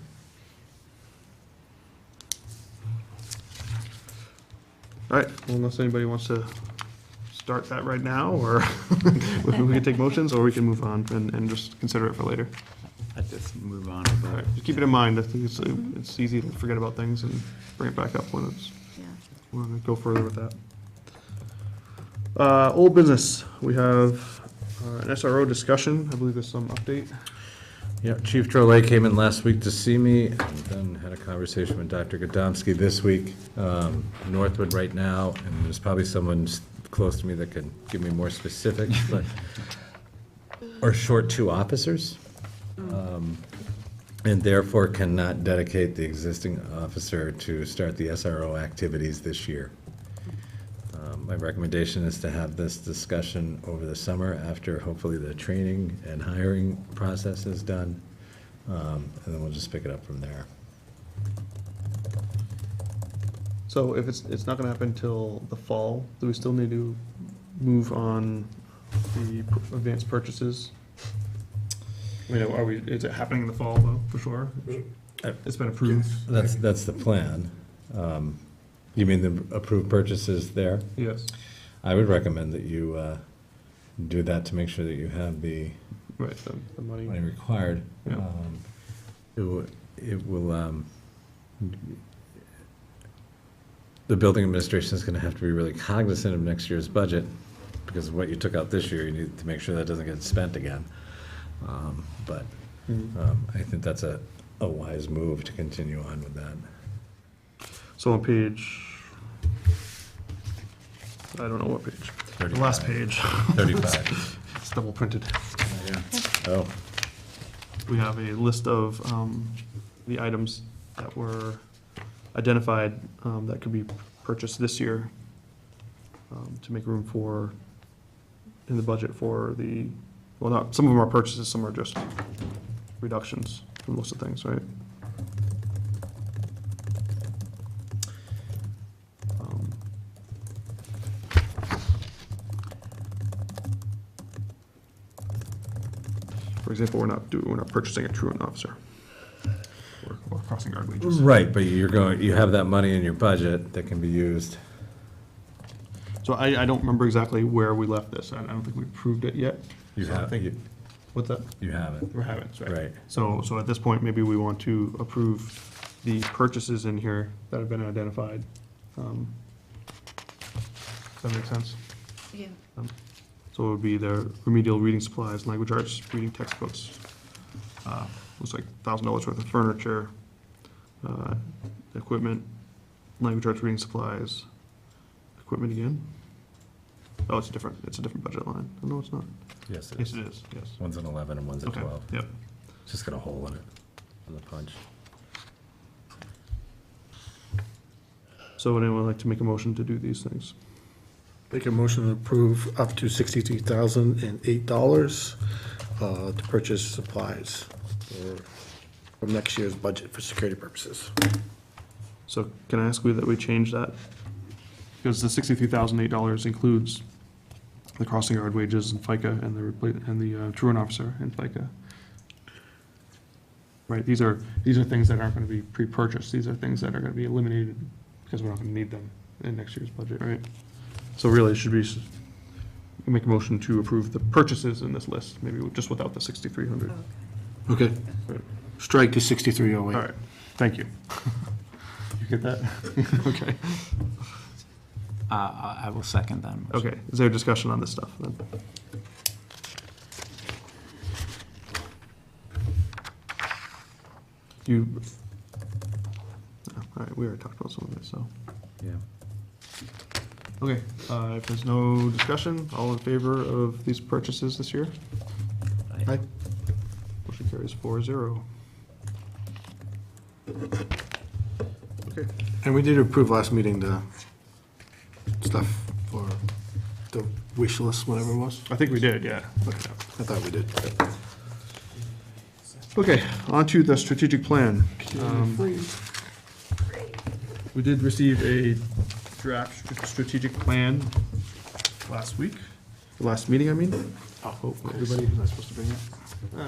All right, well, unless anybody wants to start that right now, or we can take motions, or we can move on and just consider it for later. I'd just move on with All that. right, just keep it in mind. I think it's easy to forget about things and bring it back up when Yeah. we want to go further with that. Old business, we have an SRO discussion. I believe there's some update. yeah, Chief Drolet came in last week to see me and then had a conversation with Dr. Godomsky this week. Northwood right now, and there's probably someone close to me that can give me more specifics, but are short 2 officers. And therefore cannot dedicate the existing officer to start the SRO activities this year. My recommendation is to have this discussion over the summer after hopefully the training and hiring process is done. And then we'll just pick it up from there. So if it's not going to happen until the fall, do we still need to move on the advanced purchases? I mean, is it happening in the fall though, for sure? It's been approved? That's the plan. You mean the approved purchases there? Yes, I would recommend that you do that to make sure that you have the right, the money. money required. Yeah. It will, the building administration is gonna have to be really cognizant of next year's budget, because what you took out this year, you need to make sure that doesn't get spent again. But I think that's a wise move to continue on with that. So on page, I don't know what page. The last page. 35. It's double printed. Oh, We have a list of the items that were identified that could be purchased this year to make room for, in the budget for the, well, not, some of them are purchases, some are just reductions for most of the things, right? For example, we're not purchasing a truant officer or crossing guard wages. right, but you have that money in your budget that can be used. So I don't remember exactly where we left this. I don't think we approved it yet. You So I have, think- you What's that? you have it. We haven't, right? Right. So at this point, maybe we want to approve the purchases in here that have been identified. Does that make sense? Yeah. So it would be the remedial reading supplies, language arts, reading textbooks. Looks like $1,000 worth of furniture, equipment, language arts reading supplies, equipment again. Oh, it's a different budget line. Oh, no, it's not. Yes, it Yes, is. it is, yes. One's an 11 and one's a Okay, 12. yep. It's just got a hole in it on the punch. So would anyone like to make a motion to do these things? Make a motion to approve up to $63,008 to purchase supplies from next year's budget for security purposes. So can I ask you that we change that? Because the $63,008 includes the crossing guard wages and FICA and the truant officer and FICA. Right, these are things that aren't gonna be pre-purchased. These are things that are gonna be eliminated because we're not gonna need them in next year's budget, right? So really, it should be, make a motion to approve the purchases in this list, maybe just without the 6,300. Okay. Strike to 6308. All right, thank you. You get that? Okay. I will second that motion. Okay, is there discussion on this stuff then? All right, we already talked about some of this, so. Yeah. Okay, if there's no discussion, all in favor of these purchases this year? Aye. Motion carries 4-0. Okay, And we did approve last meeting the stuff for the wish list, whatever it was. I think we did, yeah. Okay, I thought we did. Okay, on to the strategic plan. We did receive a draft strategic plan last week, the last meeting, I mean. Oh, everybody, was I supposed to bring it?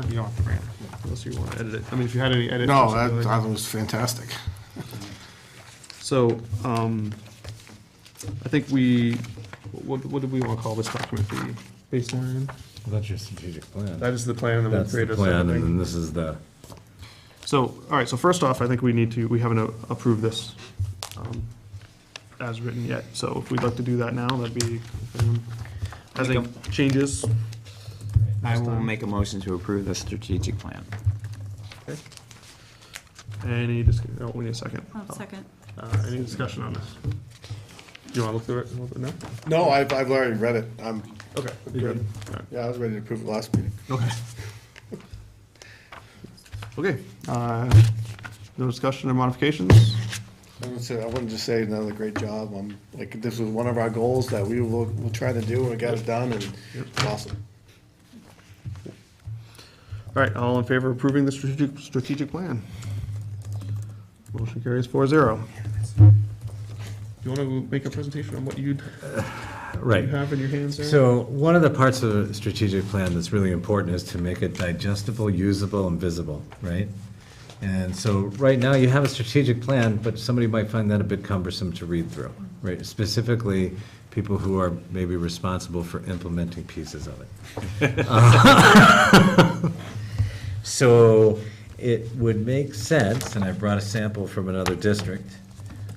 You don't have to bring it, unless you want to edit it. I mean, if you had any edits. No, or something that like- that was fantastic. So, I think what did we want to call this document, the baseline? Well, that's your strategic plan. That is the plan that we That's the created. plan, and then this is the, So, all right, so first off, I think we haven't approved this as written yet, so if we'd like to do that now, that'd be, if anyone has any changes. I will make a motion to approve the strategic plan. Okay. Oh, we need a second. Oh, second. Any discussion on this? Do you want to look through it a little bit now? No, I've already read it. I'm Okay. you good? All right. Yeah, I was ready to approve it last meeting. Okay. Okay, no discussion or modifications? I wouldn't just say another great job. Like, this was one of our goals that we'll try to do, and we got it done, and it's awesome. All right, all in favor of approving the strategic plan? Motion carries 4-0. Do you want to make a presentation on what you right. have in your hands there? So one of the parts of the strategic plan that's really important is to make it digestible, usable, and visible, right? And so right now you have a strategic plan, but somebody might find that a bit cumbersome to read through, right? Specifically, people who are maybe responsible for implementing pieces of it. So it would make sense, and I brought a sample from another district,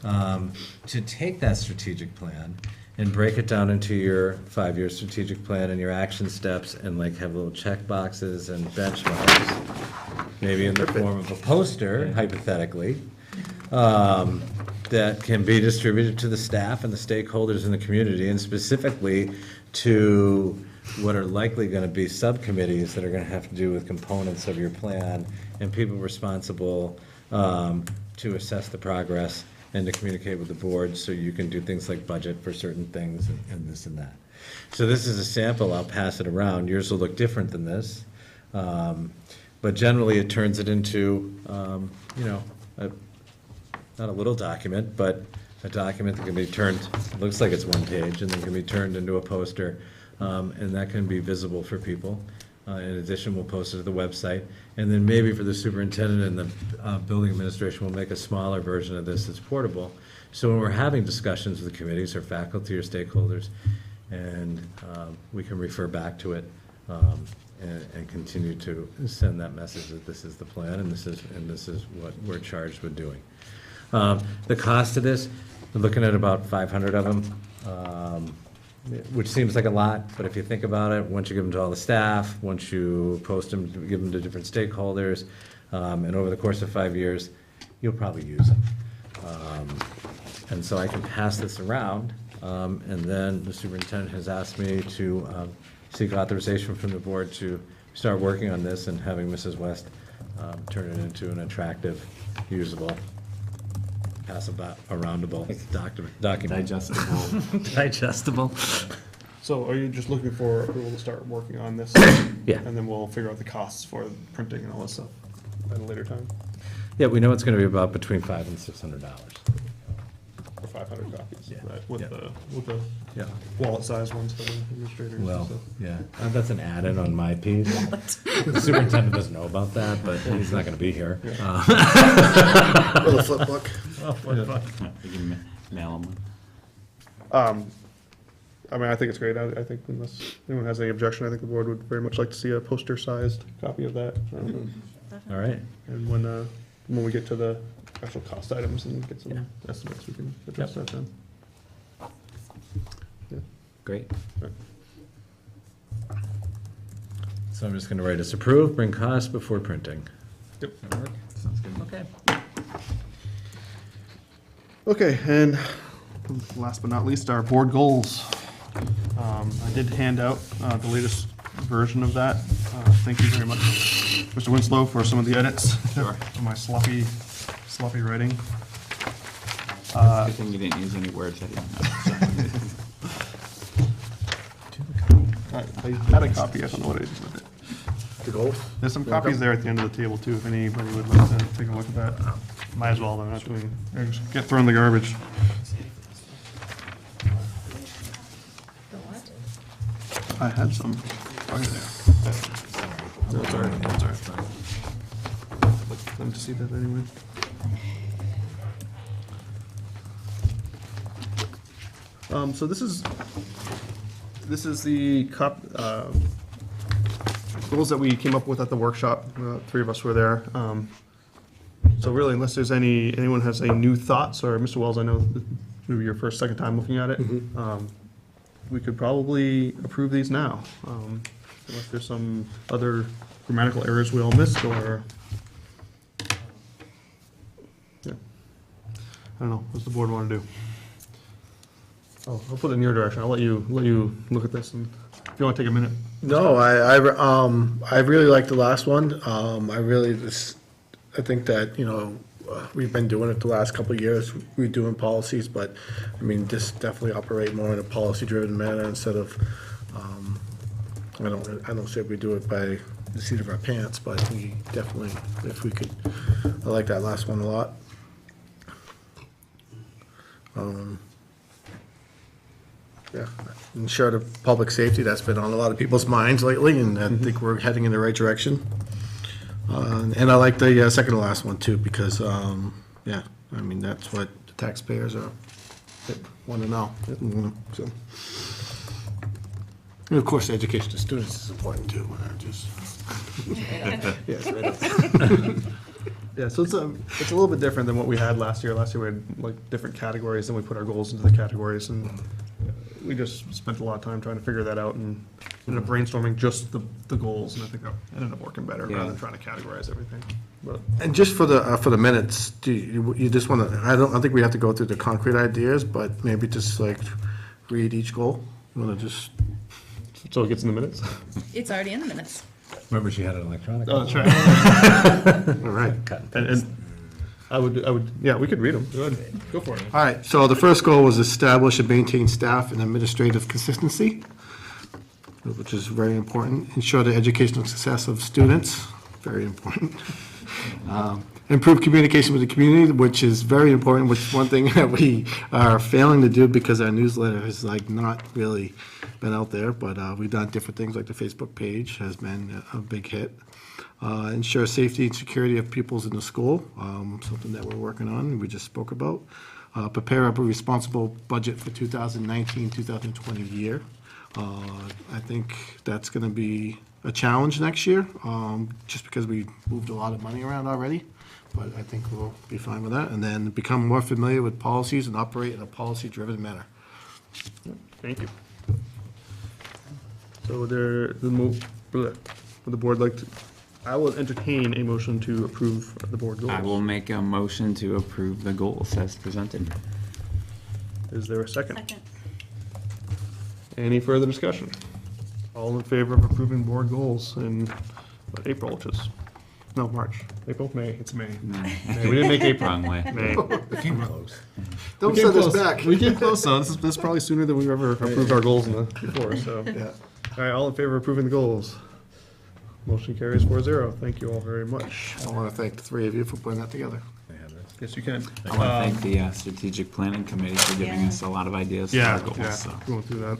to take that strategic plan and break it down into your 5-year strategic plan and your action steps, and like have little check boxes and benchmarks, maybe in the form of a poster, hypothetically, that can be distributed to the staff and the stakeholders in the community, and specifically to what are likely going to be subcommittees that are going to have to do with components of your plan, and people responsible to assess the progress and to communicate with the board, so you can do things like budget for certain things and this and that. So this is a sample, I'll pass it around. Yours will look different than this. But generally, it turns it into, not a little document, but a document that can be turned, it looks like it's one page, and then can be turned into a poster, and that can be visible for people. In addition, we'll post it to the website, and then maybe for the superintendent and the building administration, we'll make a smaller version of this that's portable. So when we're having discussions with the committees or faculty or stakeholders, and we can refer back to it and continue to send that message that this is the plan and this is what we're charged with doing. The cost of this, we're looking at about 500 of them. Which seems like a lot, but if you think about it, once you give them to all the staff, once you post them, give them to different stakeholders, and over the course of 5 years, you'll probably use them. And so I can pass this around, and then the superintendent has asked me to seek authorization from the board to start working on this and having Mrs. West turn it into an attractive, usable, aroundable document. Digestible. Digestible. So are you just looking for approval to start working on this? Yeah. And then we'll figure out the costs for printing and all that stuff at a later time, Yeah, we know it's gonna be about between $500 and $600. for 500 copies, Yeah. right, with Yeah. the Yeah. wallet-sized ones for the administrators and Well, stuff. yeah, that's an add-in on my piece. The superintendent doesn't know about that, but he's not gonna be here. Little flip book. You can mail them. I mean, I think it's great. I think unless anyone has any objection, I think the board would very much like to see a poster-sized copy of that. All right. And when we get to the actual cost items and get some estimates, we can address that then. Yeah. Great. So I'm just going to write disapprove, bring cost before printing. Yep. Sounds good. Okay. Okay, and last but not least, our board goals. I did hand out the latest version of that. Thank you very much, Mr. Winslow, for some of the edits. Sure. For my sloppy writing. Good thing you didn't use any words I didn't know. I had a copy, I don't know what I did with it. The goals? There's some copies there at the end of the table too, if anybody would like to take a look at that. Might as well, they're not doing, just get thrown in the garbage. I had some. Oh, here they are. No, it's all right, it's all right. I'd like them to see that anyway. So this is the goals that we came up with at the workshop. Three of us were there. So really, unless there's anyone has any new thoughts, or Mr. Wells, I know this may be your first, second time looking at it. We could probably approve these now, unless there's some other grammatical errors we all missed, or, yeah. I don't know, what's the board want to do? Oh, I'll put it in your direction, I'll let you look at this, and if you want to take a minute. No, I really like the last one. I think that, we've been doing it the last couple of years, redoing policies, but, I mean, just definitely operate more in a policy-driven manner instead of, I don't say we do it by the seat of our pants, but we definitely, if we could, I like that last one a lot. Yeah, ensure the public safety, that's been on a lot of people's minds lately, and I think we're heading in the right direction. And I like the second to last one too, because, yeah, I mean, that's what the taxpayers want to know. So, and of course, the education of students is important too. Yes, right. Yeah, so it's a little bit different than what we had last year. Last year we had like different categories, and we put our goals into the categories, and we just spent a lot of time trying to figure that out, and ended up brainstorming just the goals, and I think that ended up working better rather than trying to categorize everything. But And just for the minutes, do you just want to, I think we have to go through the concrete ideas, but maybe just like read each goal? You want to just, so it gets in the minutes. It's already in the minutes. Remember, she had an electronic. Oh, that's right. all right. And I would, yeah, we could read them. Go ahead. Go for it. All right, so the first goal was establish and maintain staff and administrative consistency, which is very important. Ensure the educational success of students, very important. Improve communication with the community, which is very important, which is one thing that we are failing to do because our newsletter has like not really been out there, but we've done different things, like the Facebook page has been a big hit. Ensure safety and security of pupils in the school, something that we're working on, we just spoke about. Prepare a responsible budget for 2019-2020 year. I think that's going to be a challenge next year, just because we moved a lot of money around already, but I think we'll be fine with that. And then become more familiar with policies and operate in a policy-driven manner. Thank you. So would the board like to, I will entertain a motion to approve the board goals. I will make a motion to approve the goals as presented. Is there a second? Second. Any further discussion? All in favor of approving board goals in April, which is, no, March, April, May, it's May. May. We didn't make April. Wrong way. May. Came close. Don't We came send us close. back. We came close, though. This is probably sooner than we've ever approved our goals before, so. Yeah. All right, all in favor of approving the goals? Motion carries 4-0. Thank you all very much. I want to thank the three of you for putting that together. Yes, you can. I want to thank the strategic planning committee for giving us a lot of ideas for our goals. So. Going through that.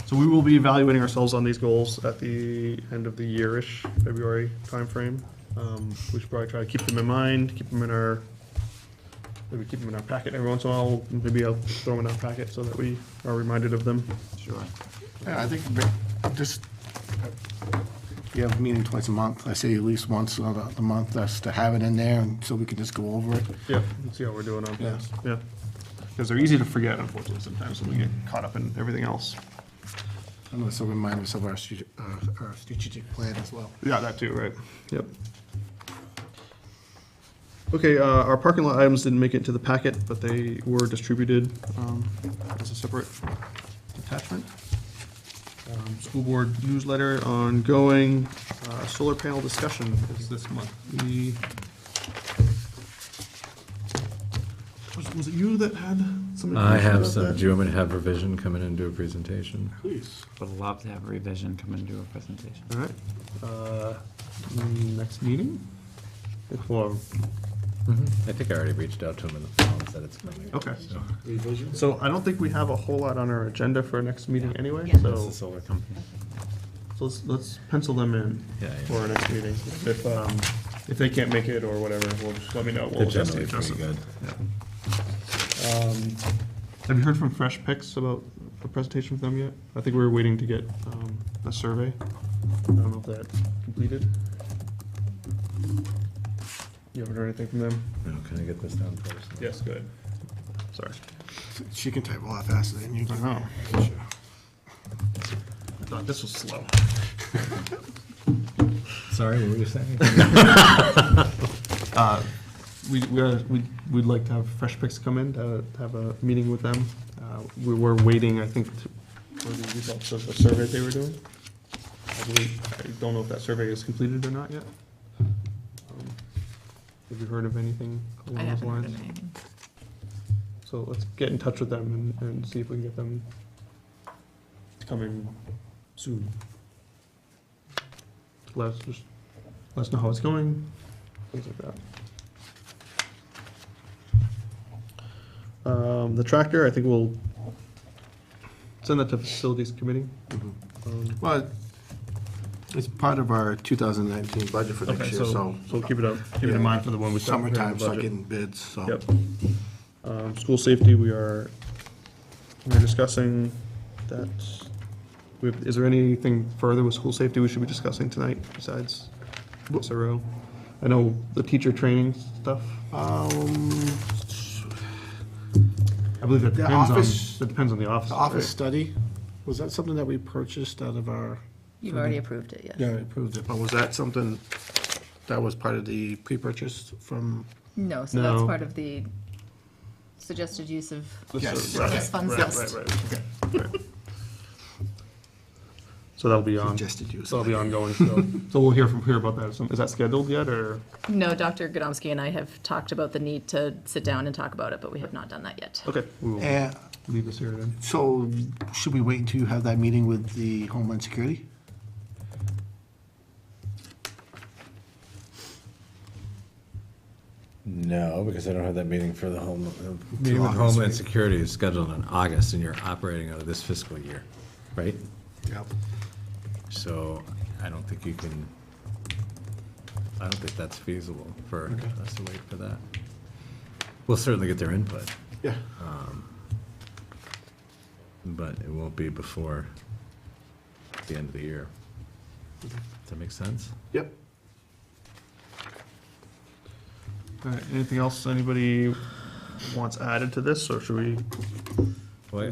So we will be evaluating ourselves on these goals at the end of the year-ish, February timeframe. We should probably try to keep them in mind, keep them in our maybe keep them in our packet every once in a while. Maybe I'll throw them in our packet so that we are reminded of them. Sure. Yeah, I think just, you have a meeting twice a month. I say at least once a month, that's to have it in there, and so we can just go over it. Yeah, and see how we're doing on Yeah. things. Yeah. Because they're easy to forget, unfortunately, sometimes when we get caught up in everything else. And also remind us of our strategic plan as well. Yeah, that too, right? Yep. Okay, our parking lot items didn't make it to the packet, but they were distributed as a separate attachment. School board newsletter ongoing, solar panel discussion is this month. Was it you that had some I information have about some, that? do you want me to have revision come in and do a presentation? Please. Would love to have a revision come and do a presentation. All right. Next meeting? Well, I think I already reached out to him in the fall and said it's coming. okay. So, Revision? So I don't think we have a whole lot on our agenda for next meeting anyway, Yeah. That's so the solar company. let's pencil them in Yeah, yeah. for our next meeting. If they can't make it or whatever, we'll just let me know. They're We'll adjust generally it. pretty good. Have you heard from Fresh Picks about a presentation from them yet? I think we were waiting to get a survey. I don't know if that completed. You haven't heard anything from them? No, can I get this down first? Yes, good. Sorry. She can type a lot faster than you I can. know. Sure. I thought this was slow. Sorry, what were you saying? We'd like to have Fresh Picks come in to have a meeting with them. We were waiting, I think, for the results of the survey they were doing. I don't know if that survey is completed or not yet. Have you heard of anything I along those haven't heard lines? of anything. So let's get in touch with them and see if we can get them to come in soon. Let us know how it's going, things like that. The tractor, I think we'll send that to facilities committee. Well, it's part of our 2019 budget for Okay, next year, so. so keep it up, keep it in mind for the one we start preparing Summertime, the start budget. getting bids, so. Yep. School safety, we're discussing that. Is there anything further with school safety we should be discussing tonight besides SRO? I know the teacher training stuff. I believe that The depends office- on, that depends on the office. The office study, was that something that we purchased out of our? You've already approved it, yes. Yeah, we approved it, but was that something that was part of the pre-purchase from? No, so that's No. part of the suggested use of Yes, Right, okay. funds right, list. right, right. So that'll be on, Suggested use. so that'll be ongoing still. So we'll hear about that. Is that scheduled yet, or? No, Dr. Godomsky and I have talked about the need to sit down and talk about it, but we have not done that yet. Okay, we will And leave this here then. so, should we wait until you have that meeting with the Homeland Security? No, because I don't have that meeting for the home, meeting with August, Homeland right? Security is scheduled in August, and you're operating out of this fiscal year, right? Yep. So I don't think you can, I don't think that's feasible for us to wait for that. We'll certainly get their input, Yeah. but it won't be before the end of the year. Does that make sense? Yep. All right, anything else anybody wants added to this, or should we? Well,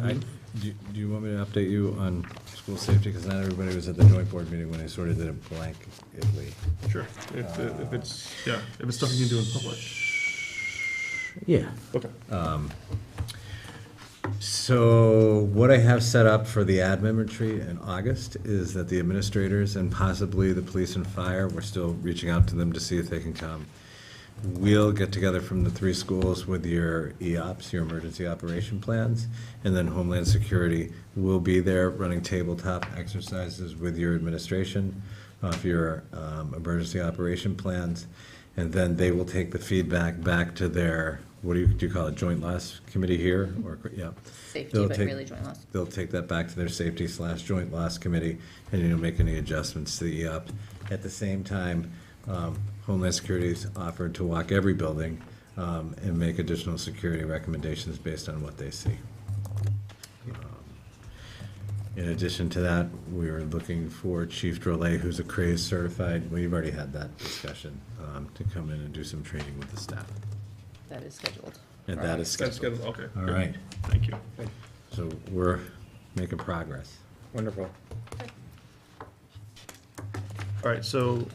do you want me to update you on school safety? Because not everybody was at the joint board meeting when I sort of did it blanketly. Sure. If it's, yeah, if it's stuff you can do in public. Yeah. Okay. So what I have set up for the admin retreat in August is that the administrators and possibly the police and fire, we're still reaching out to them to see if they can come. We'll get together from the 3 schools with your EOPS, your emergency operation plans, and then Homeland Security will be there running tabletop exercises with your administration of your emergency operation plans. And then they will take the feedback back to their, what do you call it, joint loss committee here? Or, yeah. Safety, They'll but take- really joint loss. They'll take that back to their safety/joint loss committee, and make any adjustments to the EOP. At the same time, Homeland Security's offered to walk every building and make additional security recommendations based on what they see. In addition to that, we are looking for Chief Drolet, who's a CRAZE certified, we've already had that discussion, to come in and do some training with the staff. That is scheduled. And that is That's scheduled. good, okay. All right, Thank you. so we're making progress. Wonderful. All right, so,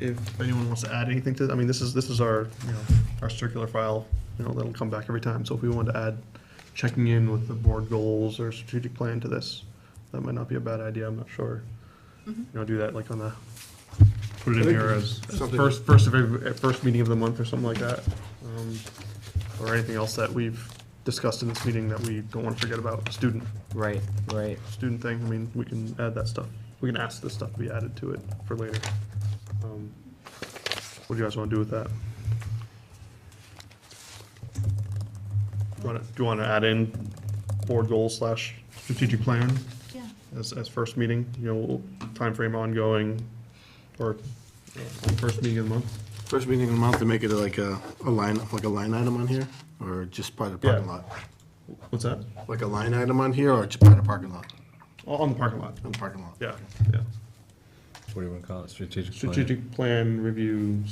if anyone wants to add anything to, I mean, this is our, our circular file, that'll come back every time. So if we wanted to add checking in with the board goals or strategic plan to this, that might not be a bad idea, I'm not sure. Do that like on the, put it in here as Something- first meeting of the month or something like that. Or anything else that we've discussed in this meeting that we don't want to forget about, student Right. thing, I mean, we can add that stuff. We can ask this stuff to be added to it for later. What do you guys want to do with that? Do you want to add in board goals / strategic plan Yeah. as first meeting, time frame ongoing, or first meeting of the month? First meeting of the month to make it like a line item on here, or just part of the parking Yeah. lot? What's that? Like a line item on here, or just part of the parking lot? On the parking lot. On the parking lot. Yeah. What do you want to call it, strategic plan? Strategic plan review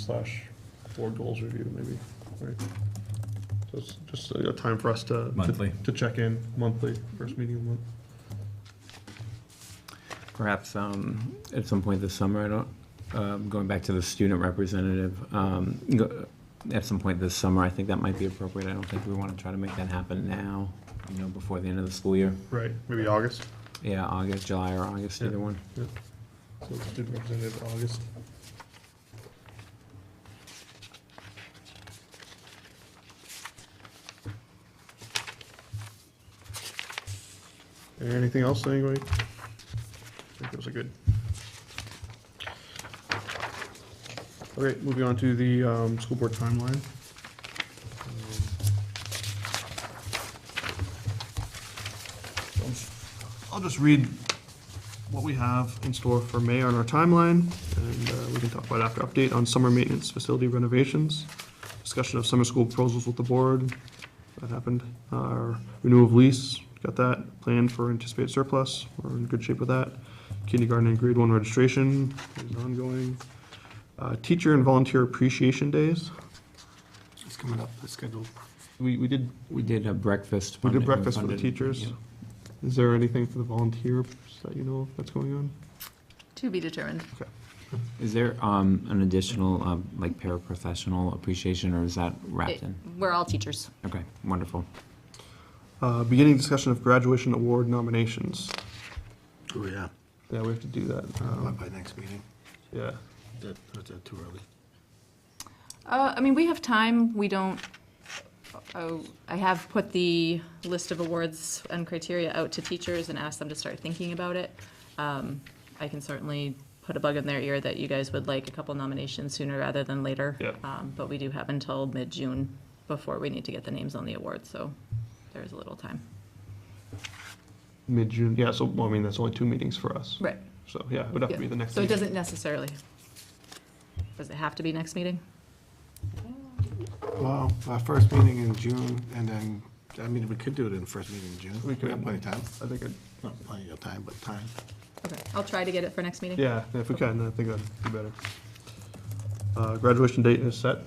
/ board goals review, maybe, right? So it's just a time for us to. Monthly. To check in monthly, first meeting of the month. Perhaps at some point this summer, I don't, going back to the student representative, at some point this summer, I think that might be appropriate. I don't think we want to try to make that happen now, before the end of the school year. Right, maybe August. Yeah, August, July or August, either one. Yeah. So student representative, August. Anything else, anybody? I think those are good. Okay, moving on to the school board timeline. I'll just read what we have in store for May on our timeline, and we can talk about after update on summer maintenance facility renovations, discussion of summer school proposals with the board, that happened, our renewal of lease, got that, plan for anticipated surplus, we're in good shape with that, kindergarten and grade 1 registration is ongoing, teacher and volunteer appreciation days, It's coming up, it's scheduled. we did We did a breakfast. we did funded- breakfast for the funded, teachers. yeah. Is there anything for the volunteers that you know of that's going on? To be determined. Okay. Is there an additional, like paraprofessional appreciation, or is that wrapped in? We're all teachers. Okay, wonderful. Beginning discussion of graduation award nominations. Oh, yeah. Yeah, we have to do that. By next meeting. Yeah. Is that too early? I mean, we have time. We don't, I have put the list of awards and criteria out to teachers and asked them to start thinking about it. I can certainly put a bug in their ear that you guys would like a couple nominations sooner rather than later. Yep. But we do have until mid-June before we need to get the names on the awards, so there's a little time. Mid-June, yeah, so, well, I mean, that's only 2 meetings for us. Right. So, yeah, it would have to be the next So it meeting. doesn't necessarily, does it have to be next meeting? Well, our first meeting in June, and then, I mean, we could do it in the first meeting in June. We could. have plenty of time. I think, Not plenty of time, but time. Okay, I'll try to get it for next meeting. yeah, if we can, I think that'd be better. Graduation date is set?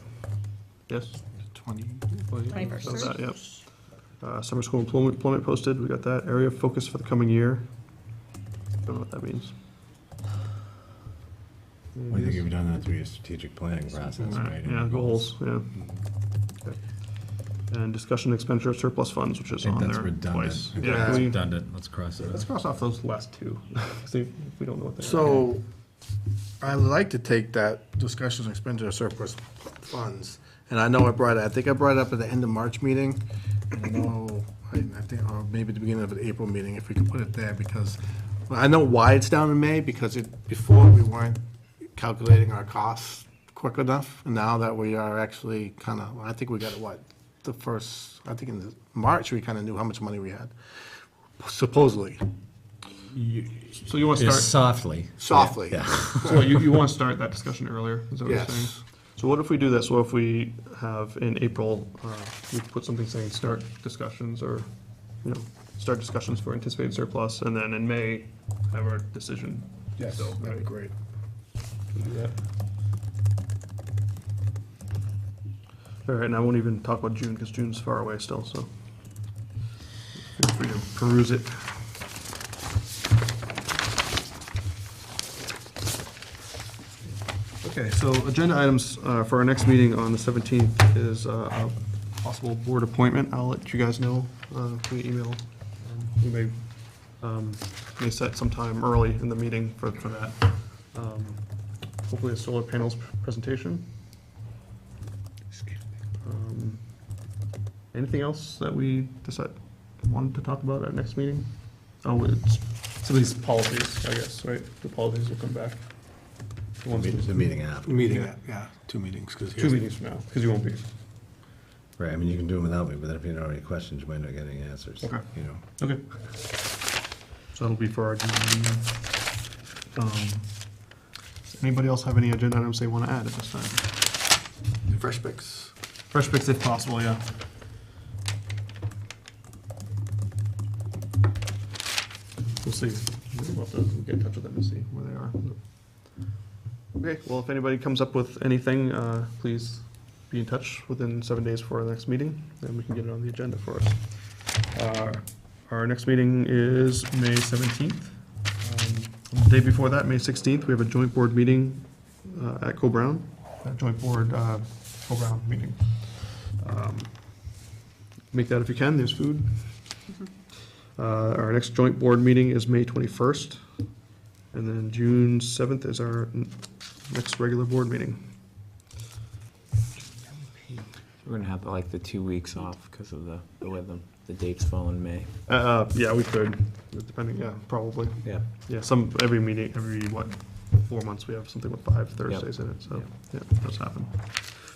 Yes? 20. 21st. So that, yep. Summer school employment posted, we got that. Area of focus for the coming year. Don't know what that means. Well, I think you've done that through your strategic planning process, right? Yeah, goals, yeah. Okay. And discussion expenditure of surplus funds, which I is think on that's there redundant. twice. Okay, Yeah, that's can we- redundant, let's cross it let's out. cross off those last 2. See if we don't know what they are. So, I'd like to take that discussion of expenditure of surplus funds, and I know I think I brought it up at the end of March meeting, and I know, I think, or maybe the beginning of the April meeting, if we could put it there, because, well, I know why it's down in May, because before we weren't calculating our costs quick enough, and now that we are actually kind of, I think we got, I think in March, we kind of knew how much money we had, supposedly, So you want to Just start, softly. softly. Yeah. so you want to start that discussion earlier, is that what you're saying? Yes. So what if we do this? What if we have in April, we put something saying start discussions or, start discussions for anticipated surplus, and then in May, have our decision. Yes, So, that'd be right. great. We'll do that. All right, and I won't even talk about June, because June's far away still, so feel free to peruse it. Okay, so agenda items for our next meeting on the 17th is a possible board appointment. I'll let you guys know via email. We may set some time early in the meeting for that. Hopefully a solar panels presentation. Anything else that we wanted to talk about at next meeting? Oh, it's some of these policies, I guess, right? The policies will come back. The ones we- The meeting after. Meeting, yeah, 2 meetings, because 2 meetings from now, because you won't be. Right, I mean, you can do them without me, but if you don't have any questions, you might not get any answers. Okay. You know. Okay. So that'll be for our June meeting. Does anybody else have any agenda items they want to add at this time? Fresh picks. Fresh picks if possible, yeah. We'll see. We'll have to get in touch with them and see where they are. Okay, well, if anybody comes up with anything, please be in touch within 7 days before our next meeting, and we can get it on the agenda for us. Our next meeting is May 17th. The day before that, May 16th, we have a joint board meeting at Co-Brown, a joint board Co-Brown meeting. Make that if you can, there's food. Our next joint board meeting is May 21st, and then June 7th is our next regular board meeting. We're gonna have like the 2 weeks off because of the way the dates fall in May. Yeah, we could, depending, yeah, probably. Yeah. Yeah, every meeting, every, 4 months, we have something with 5 Thursdays in it, so, yeah, it does happen.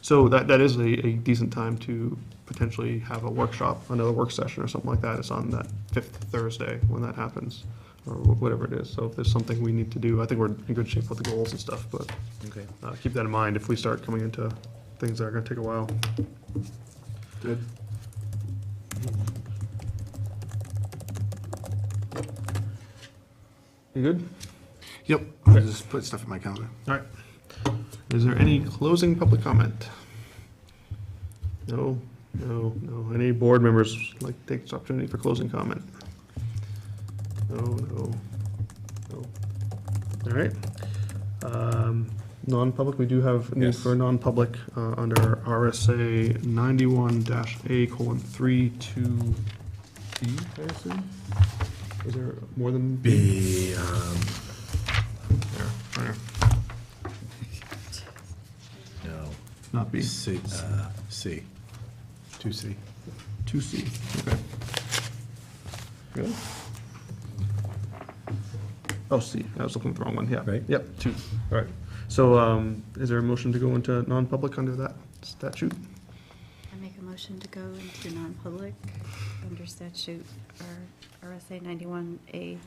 So that is a decent time to potentially have a workshop, another work session or something like that. It's on that 5th Thursday when that happens, or whatever it is. So if there's something we need to do, I think we're in good shape with the goals and stuff, but Okay. keep that in mind if we start coming into things that are gonna take a while. Good. You good? Yep, I'll just put stuff in my calendar. All right. Is there any closing public comment? No. Any board members like to take this opportunity for closing comment? No. All right. Non-public, we do have need Yes. for a non-public under RSA 91-A:32B, I assume? Is there more than? B, There, right there. no, Not B. C, C, 2C. 2C, okay. Good. Oh, C, I was looking at the wrong one, yeah. Right. Yep, 2, all right. So, is there a motion to go into non-public under that statute? I make a motion to go into non-public under statute RSA 91A: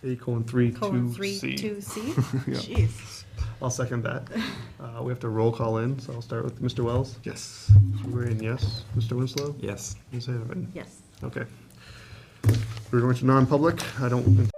A:3, 3, 2C. 2C. Yeah. Jeez. I'll second that. We have to roll call in, so I'll start with Mr. Wells. Yes. Mr. Green, yes. Mr. Winslow? Yes. Ms. Haven? Yes. Okay. We're going to non-public. I don't